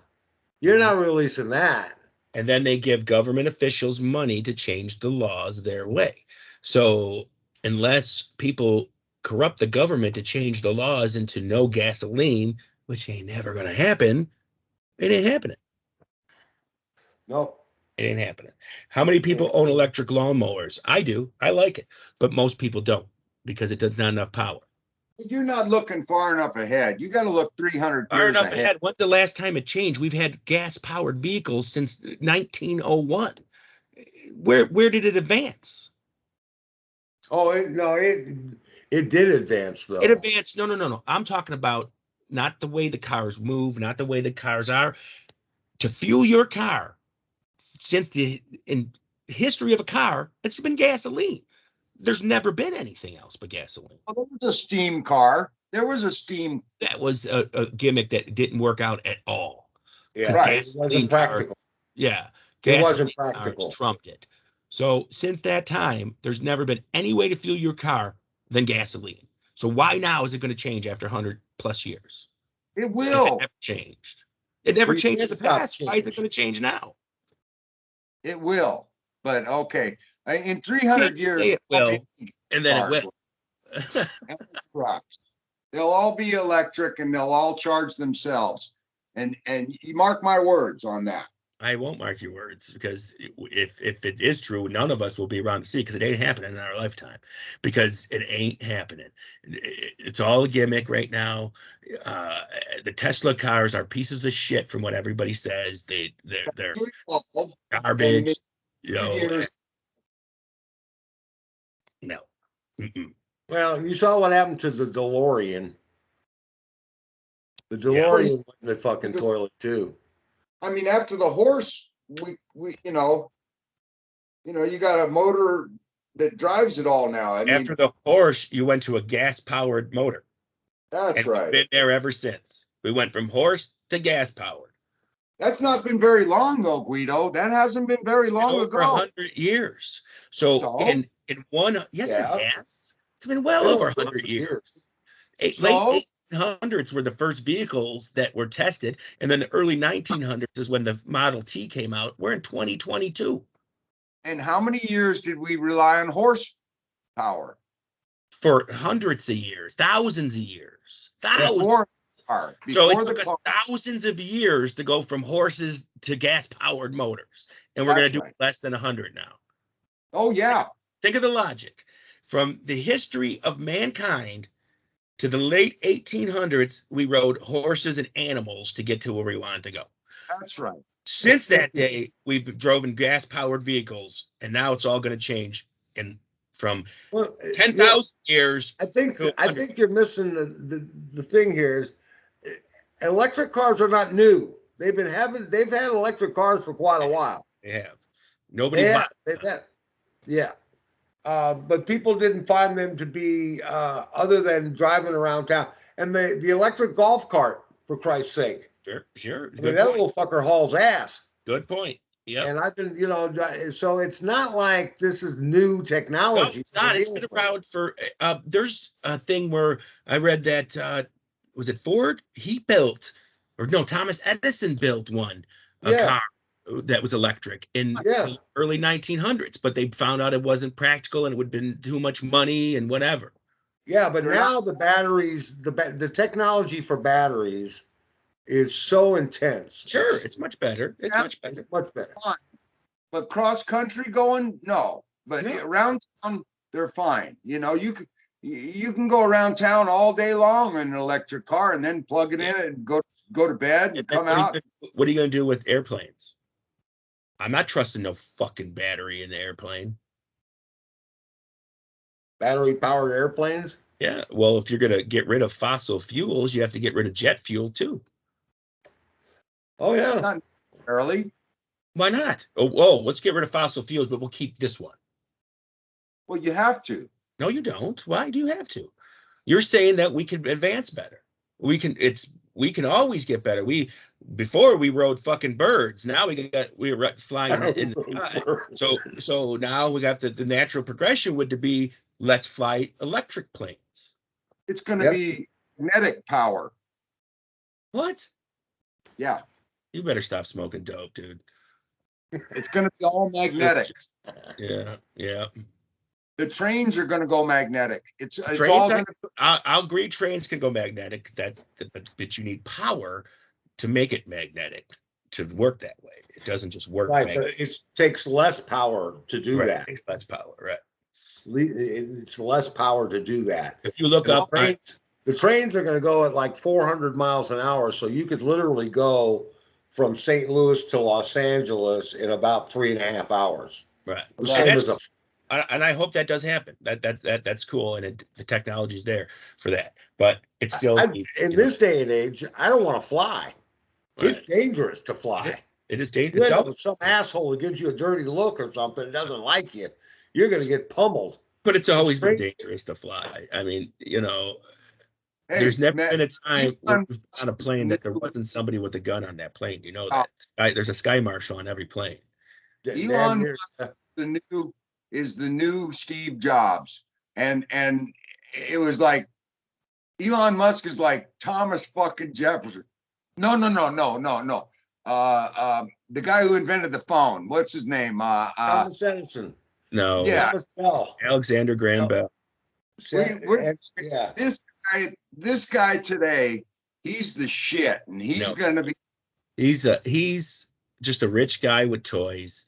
You're not releasing that. and then they give government officials money to change the laws their way. So unless people corrupt the government to change the laws into no gasoline, which ain't never going to happen, it ain't happening. No. It ain't happening. How many people own electric lawnmowers? I do. I like it. But most people don't, because it does not enough power. You're not looking far enough ahead. You got to look 300 Far years enough ahead. ahead. When's the last time it changed? We've had gas-powered vehicles since 1901. Where did it advance? Oh, it did advance though. It advanced. No. I'm talking about not the way the cars move, not the way the cars are. To fuel your car, since the in history of a car, it's been gasoline. There's never been anything else but gasoline. Well, there was a steam car. There was a steam. That was a gimmick that didn't work out at all. Yeah, Right. it wasn't practical. Yeah, It wasn't gasoline practical. cars trumped it. So since that time, there's never been any way to fuel your car than gasoline. So why now is it going to change after 100 plus years? It If it will. never changed. It never Well, you changed in can't the stop past. Why is it change. going to change now? It will. But okay, in You 300 can't years, say it will, and then it cars will. and trucks, they'll all be electric and they'll all charge themselves. And you mark my words on that. I won't mark your words, because if it is true, none of us will be around to see, because it ain't happening in our lifetime, because it ain't happening. It's all a gimmick right now. The Tesla cars are pieces of shit from what everybody says. They're garbage. You know, Years. no. Mm-mm. Well, you saw what happened to the DeLorean. The Yeah. DeLorean went in the fucking toilet too. I mean, after the horse, we you got a motor that drives it all now. I mean, After the horse, you went to a gas-powered motor. that's And we've right. been there ever since. We went from horse to gas-powered. That's not been very long though, Guido. That hasn't been very long Over ago. 100 years. So So? in one, yes, Yeah. it has. It's been well Been over over 100 years. Late So? 1800s were the first vehicles that were tested, and then the early 1900s is when the Model T came out. We're in 2022. And how many years did we rely on horsepower? For hundreds of years, thousands of years, thousands. Before So it the took us car. thousands of years to go from horses to gas-powered motors, and we're going to That's do right. less than 100 now. Oh yeah. Think of the logic. From the history of mankind to the late 1800s, we rode horses and animals to get to where we wanted to go. That's right. Since that day, we've driven gas-powered vehicles, and now it's all going to change. And from Well, 10,000 years, I think to I 100. think you're missing the thing here is electric cars are not new. They've had electric cars for quite a while. They have. Nobody Yeah, bought they've them. had, yeah. But people didn't find them to be other than driving around town. And the electric golf cart, for Christ's sake. Sure. I mean, Good that point. little fucker hauls ass. Good point. Yep. And I've been, so it's not like this is new No, technology. it's not. It's been around for. There's a thing where I read that was it Ford? He built, or no, Thomas Edison built a Yeah. car that was electric in Yeah. the early 1900s, but they found out it wasn't practical and it would have been too much money and whatever. Yeah, but They're now the batteries, the technology for batteries is so intense. Sure, it's much better. It's Yeah. much better. Much better. But cross country going, no. But No. around town, they're fine. You know, you can go around town all day long in an electric car and then plug it in and go to bed and come out. What are you going to do with airplanes? I'm not trusting no fucking battery in the airplane. Battery powered airplanes. Yeah, well, if you're going to get rid of fossil fuels, you have to get rid of jet fuel too. Oh yeah. Not necessarily. Why not? Oh, let's get rid of fossil fuels, but we'll keep this one. Well, you have to. No, you don't. Why do you have to? You're saying that we can advance better. We can always get better. Before we rode fucking birds. Now we're flying in the sky. So now we got the natural progression would be let's fly electric planes. It's going to be magnetic power. What? Yeah. You better stop smoking dope, dude. It's going to be all magnetic. Yeah. The trains are going to go magnetic. It's Trains all going to. I'll agree. Trains can go magnetic. But you need power to make it magnetic to work that way. It doesn't just work. Right, but it takes less power to do that. It takes less power, right? It's less power to do that. If you look up, the trains are going to go at like 400 miles an hour, so you could literally go from St. Louis to Los Angeles in about 3.5 hours. Right. The same as and I hope that does happen. That's cool, and the technology's there for that. But it's still in this day and age, I don't want to fly. Right. It's dangerous to fly. It is dangerous. You end up with some asshole who gives you a dirty look or something, and doesn't like you, you're going to get pummeled. But it's always been dangerous to fly. I mean, there's never been a time on a plane that there wasn't somebody with a gun on that plane. You know that. There's a sky marshal on every plane. Elon Musk is the new Steve Jobs, and it was like Elon Musk is like Thomas fucking Jefferson. No. The guy who invented the phone. What's his name? Thomas Edison. No. Yeah. Alexander Graham Bell. This guy today, he's the shit, and he's going to be. He's just a rich guy with toys,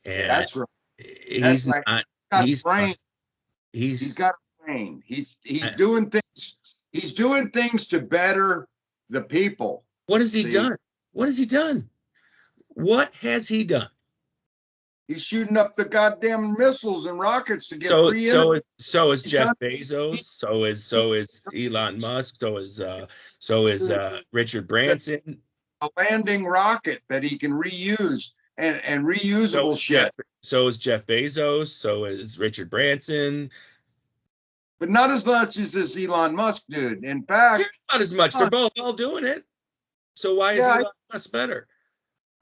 and that's right. He's got a brain. He's got a brain. He's doing things. He's doing things to better the people. What has he done? What has he done? What has he done? He's shooting up the goddamn missiles and rockets to get so is Jeff Bezos. So is Elon Musk. So is Richard Branson. A landing rocket that he can reuse and reusable shit. So is Jeff Bezos. So is Richard Branson. But not as much as this Elon Musk dude. In fact, not as much. They're both all doing it. So why is Elon Musk better?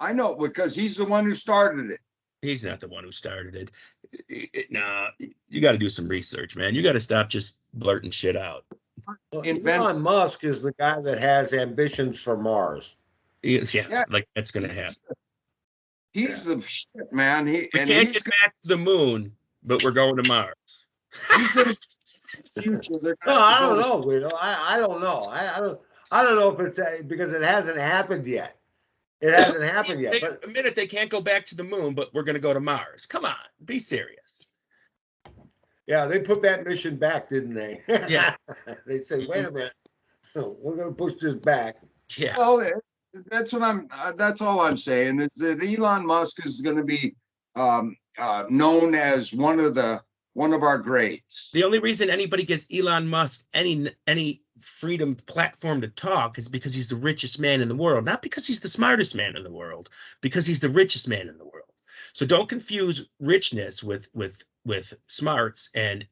I know, because he's the one who started it. He's not the one who started it. Nah, you got to do some research, man. You got to stop just blurting shit out. Elon Musk is the guy that has ambitions for Mars. Like that's going to happen. He's the shit, man. We can't get back to the moon, but we're going to Mars. I don't know, Guido. I don't know. I don't know if it's because it hasn't happened yet. It hasn't happened yet. But a minute, they can't go back to the moon, but we're going to go to Mars. Come on, be serious. Yeah, they put that mission back, didn't they? Yeah. They said, "Wait a minute, we're going to push this back." Yeah. Well, that's what that's all I'm saying. Is that Elon Musk is going to be known as one of our greats. The only reason anybody gives Elon Musk any freedom platform to talk is because he's the richest man in the world, not because he's the smartest man in the world, because he's the richest man in the world. So don't confuse richness with smarts and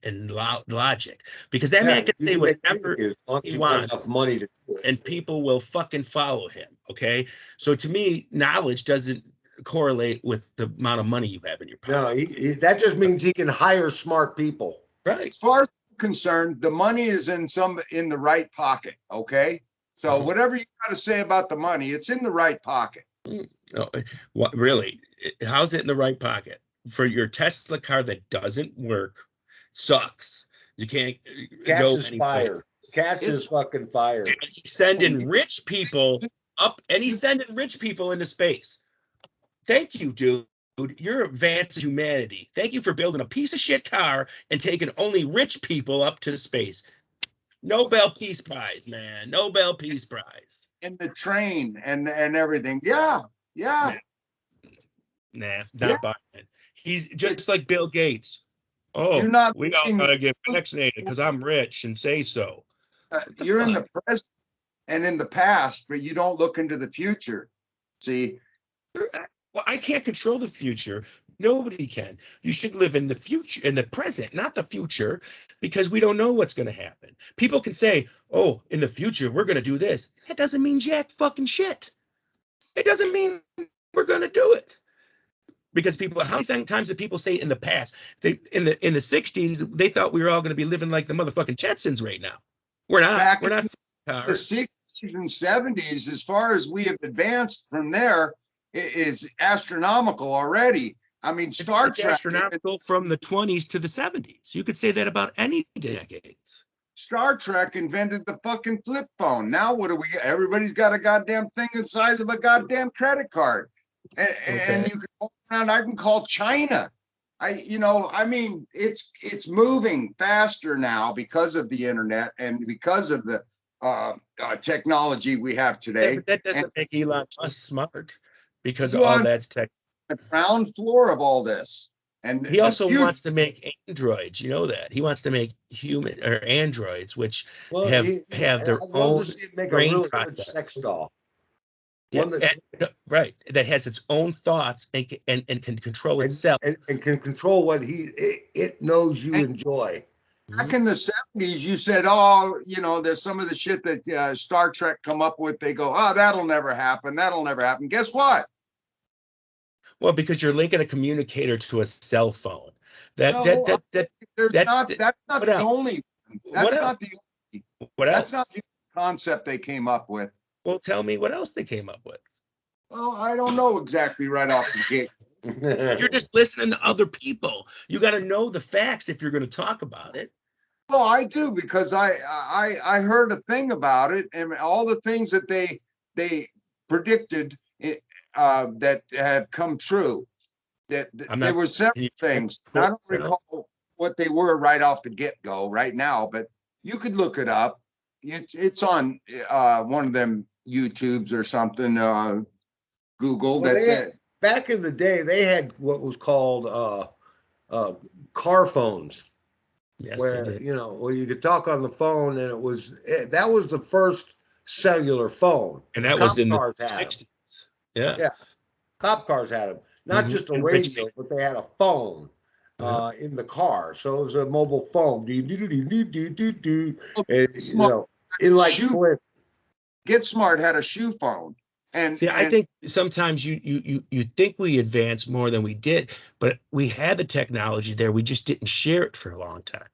logic, because that man can say whatever he wants money to do it, and people will fucking follow him. Okay, so to me, knowledge doesn't correlate with the amount of money you have in your pocket. No, that just means he can hire smart people. Right. As far as I'm concerned, the money is in the right pocket. Okay, so whatever you got to say about the money, it's in the right pocket. Oh, what really? How's it in the right pocket? For your Tesla car that doesn't work, sucks. You can't go any fire. Catches fucking fire. He's sending rich people up, and he's sending rich people into space. Thank you, dude. you're advancing humanity. Thank you for building a piece of shit car and taking only rich people up to the space. Nobel Peace Prize, man. Nobel Peace Prize. And the train and everything. Yeah. Yeah. Nah, Yeah. not buying it. He's just like Bill Gates. Oh, You're not we all looking- gotta get vaccinated because I'm rich and say so. You're in the present and in the past, but you don't look into the future. See, Well, I can't control the future. Nobody can. You should live in the future, in the present, not the future, because we don't know what's going to happen. People can say, oh, in the future, we're going to do this. That doesn't mean jack fucking shit. It doesn't mean we're going to do it. Because people, how many times did people say in the past, in the 60s, they thought we were all going to be living like the motherfucking Jetsons right now. We're not. Back We're not. in the 60s and 70s, as far as we have advanced from there, is astronomical already. I mean, Star It's Trek. astronomical from the 20s to the 70s. You could say that about any decades. Star Trek invented the fucking flip phone. Now what do we get? Everybody's got a goddamn thing the size of a goddamn credit card. And you can go around, I can call China. I mean, it's moving faster now because of the internet and because of the technology we have today. Yeah, but that doesn't make Elon Musk smart because Elon- all that's tech. The ground floor of all this. And He also wants to make androids. You know that he wants to make human or androids, which have their I'd love own to see him make brain a really process. good sex doll. Yeah, One that, right. That has its own thoughts and can control itself. and can control what it knows you enjoy. back in the 70s, you said, oh, there's some of the shit that Star Trek come up with. They go, oh, that'll never happen. That'll never happen. Guess what? Well, because you're linking a communicator to a cell phone. That's not what the else? only. That's not the. What else? That's not the concept they came up with. Well, tell me what else they came up with. Well, I don't know exactly right off the gate. You're just listening to other people. You got to know the facts if you're going to talk about it. Well, I do because I heard a thing about it and all the things that they predicted that had come true. There were several things. I don't recall what they were right off the get-go right now, but you could look it up. It's on one of them YouTubes or something. Google well, back in the day, they had what was called car phones. Yes, where where you could talk on the phone, and that was the first cellular phone, and that was in the 60s. Yeah, cop cars had them, not just a radio, but they had a phone in the car, so it was a mobile phone. Get Smart had a shoe phone. And see, I think sometimes you think we advanced more than we did, but we had the technology there. We just didn't share it for a long time,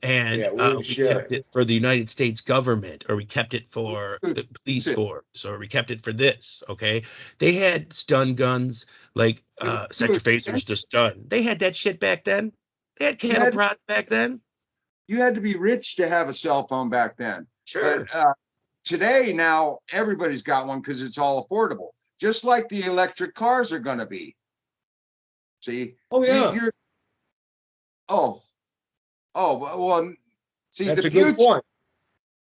and we kept it for the United States government, or we kept it for the police force, or we kept it for this. Okay, they had stun guns, like set your phasers to stun. They had that shit back then. They had cattle prod back then. You had to be rich to have a cell phone back then. Sure. But, today, now everybody's got one because it's all affordable, just like the electric cars are going to be. See? Oh, yeah. Well, see, that's a good point.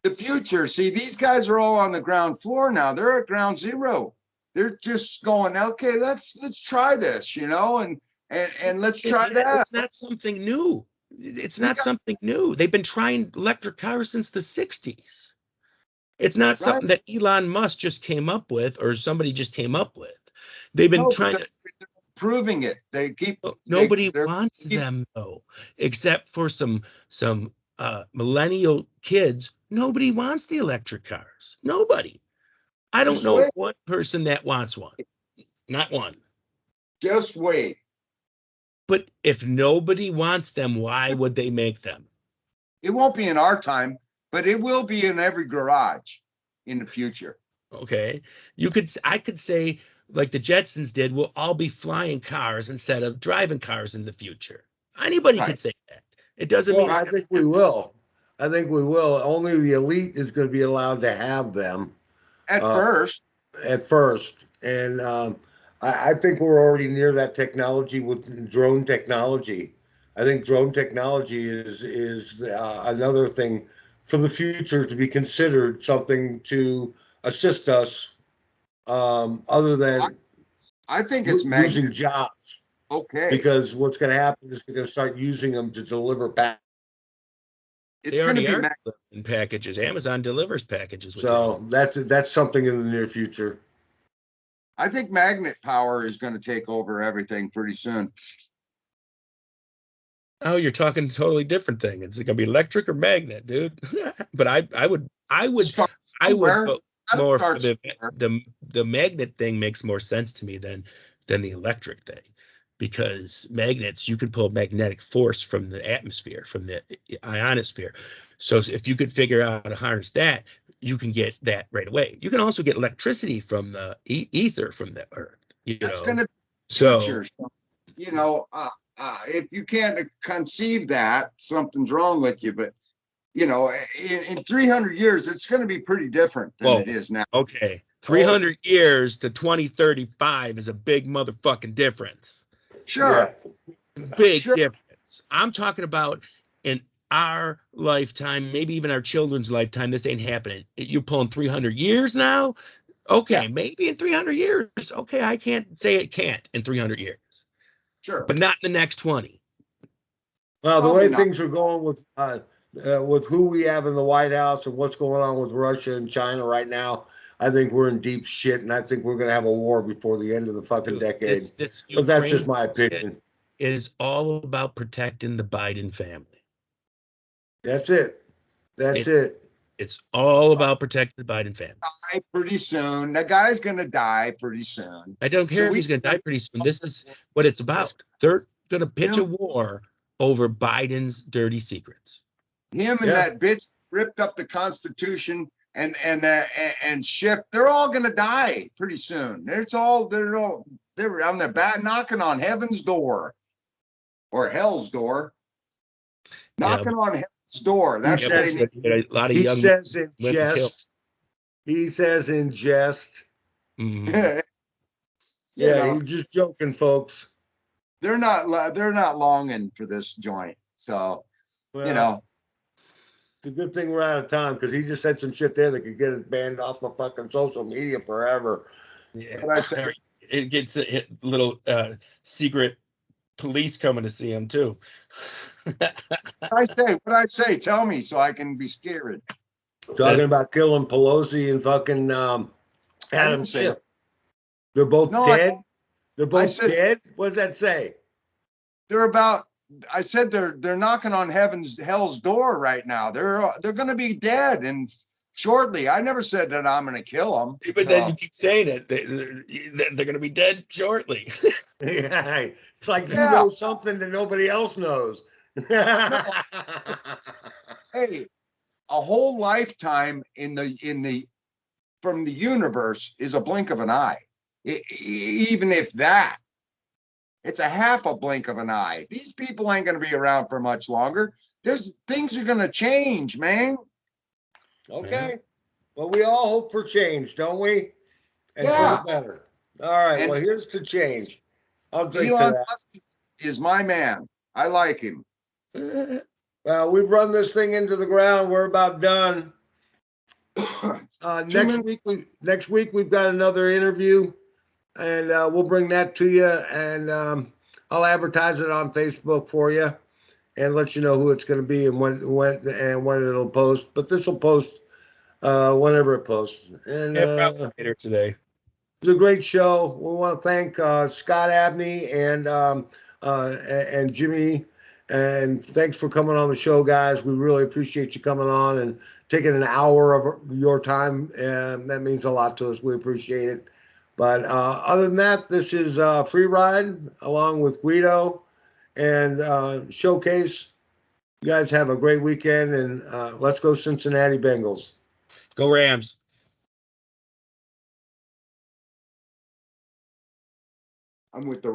The future. See, these guys are all on the ground floor now. They're at ground zero. They're just going, okay, let's try this, and let's try that. It's not something new. It's not something new. They've been trying electric cars since the 60s. It's not something that Elon Musk just came up with or somebody just came up with. They've been trying to proving it. They keep nobody wants them though, except for some millennial kids. Nobody wants the electric cars. Nobody. I don't know one person that wants one. Not one. Just wait. But if nobody wants them, why would they make them? It won't be in our time. But it will be in every garage in the future. Okay. I could say, like the Jetsons did, we'll all be flying cars instead of driving cars in the future. Anybody could say that. It doesn't mean I think we will. I think we will. Only the elite is going to be allowed to have them. At first. And I think we're already near that technology with drone technology. I think drone technology is another thing for the future to be considered, something to assist us, other than I think it's losing jobs. okay. Because what's going to happen is they're going to start using them to deliver back. It's They going to already be are in packages. Amazon delivers packages with So that's something in the near future. I think magnet power is going to take over everything pretty soon. Oh, you're talking a totally different thing. It's gonna be electric or magnet, dude. But I would Start go Gotta more start for somewhere. the magnet thing makes more sense to me than the electric thing, because magnets, you can pull magnetic force from the atmosphere, from the ionosphere. So if you could figure out how to harness that, you can get that right away. You can also get electricity from the ether from the earth. That's going to be So future. You know, if you can't conceive that, something's wrong with you. But you know, in 300 years, it's going to be pretty different than it is now. Okay. 300 years to 2035 is a big motherfucking difference. Sure. Big Sure. difference. I'm talking about in our lifetime, maybe even our children's lifetime, this ain't happening. You're pulling 300 years now? Okay, maybe in 300 years. Okay, I can't say it can't in 300 years. Sure. But not in the next 20. Well, the Probably way not. things are going with who we have in the White House and what's going on with Russia and China right now, I think we're in deep shit, and I think we're going to have a war before the end of the fucking decade. This But that's just Ukraine my shit opinion. is all about protecting the Biden family. That's it. That's it. It's all about protecting the Biden family. Die pretty soon. The guy's going to die pretty soon. I don't care if he's going to die pretty soon. This is what it's about. They're going to pitch a war over Biden's dirty secrets. Him and that bitch ripped up the Constitution and shipped. They're all going to die pretty soon. They're on their back knocking on heaven's door or hell's door. Knocking on heaven's door. That's what they need. A lot of He young says in women killed. jest. He says in jest. Mhm. Yeah, he's just joking, folks. They're not longing for this joint. So, you know. It's a good thing we're out of time, because he just said some shit there that could get us banned off the fucking social media forever. Yeah, But I said, it gets a little secret police coming to see him too. what I say? Tell me so I can be scared. Talking about killing Pelosi and fucking Adam Schiff. They're both dead. They're both dead. What does that say? I said they're knocking on hell's door right now. They're going to be dead and shortly. I never said that I'm going to kill them. But then you keep saying it. They're going to be dead shortly. Yeah, it's like you know something that nobody else knows. No. Hey, a whole lifetime from the universe is a blink of an eye. Even if that. It's a half a blink of an eye. These people ain't going to be around for much longer. Things are going to change, man. Okay. Well, we all hope for change, don't we? And for the better. All right. Well, here's the change. I'll drink to Elon that. Musk is my man. I like him. Well, we've run this thing into the ground. We're about done. Next week we've got another interview, and we'll bring that to you, and I'll advertise it on Facebook for you and let you know who it's going to be and when it'll post. But this will post whenever it posts. And later today. It was a great show. We want to thank Scott Abney and Jimmy, and thanks for coming on the show, guys. We really appreciate you coming on and taking an hour of your time, and that means a lot to us. We appreciate it. But other than that, this is Free Ride along with Guido and Showcase. You guys have a great weekend, and let's go Cincinnati Bengals. Go Rams. I'm with the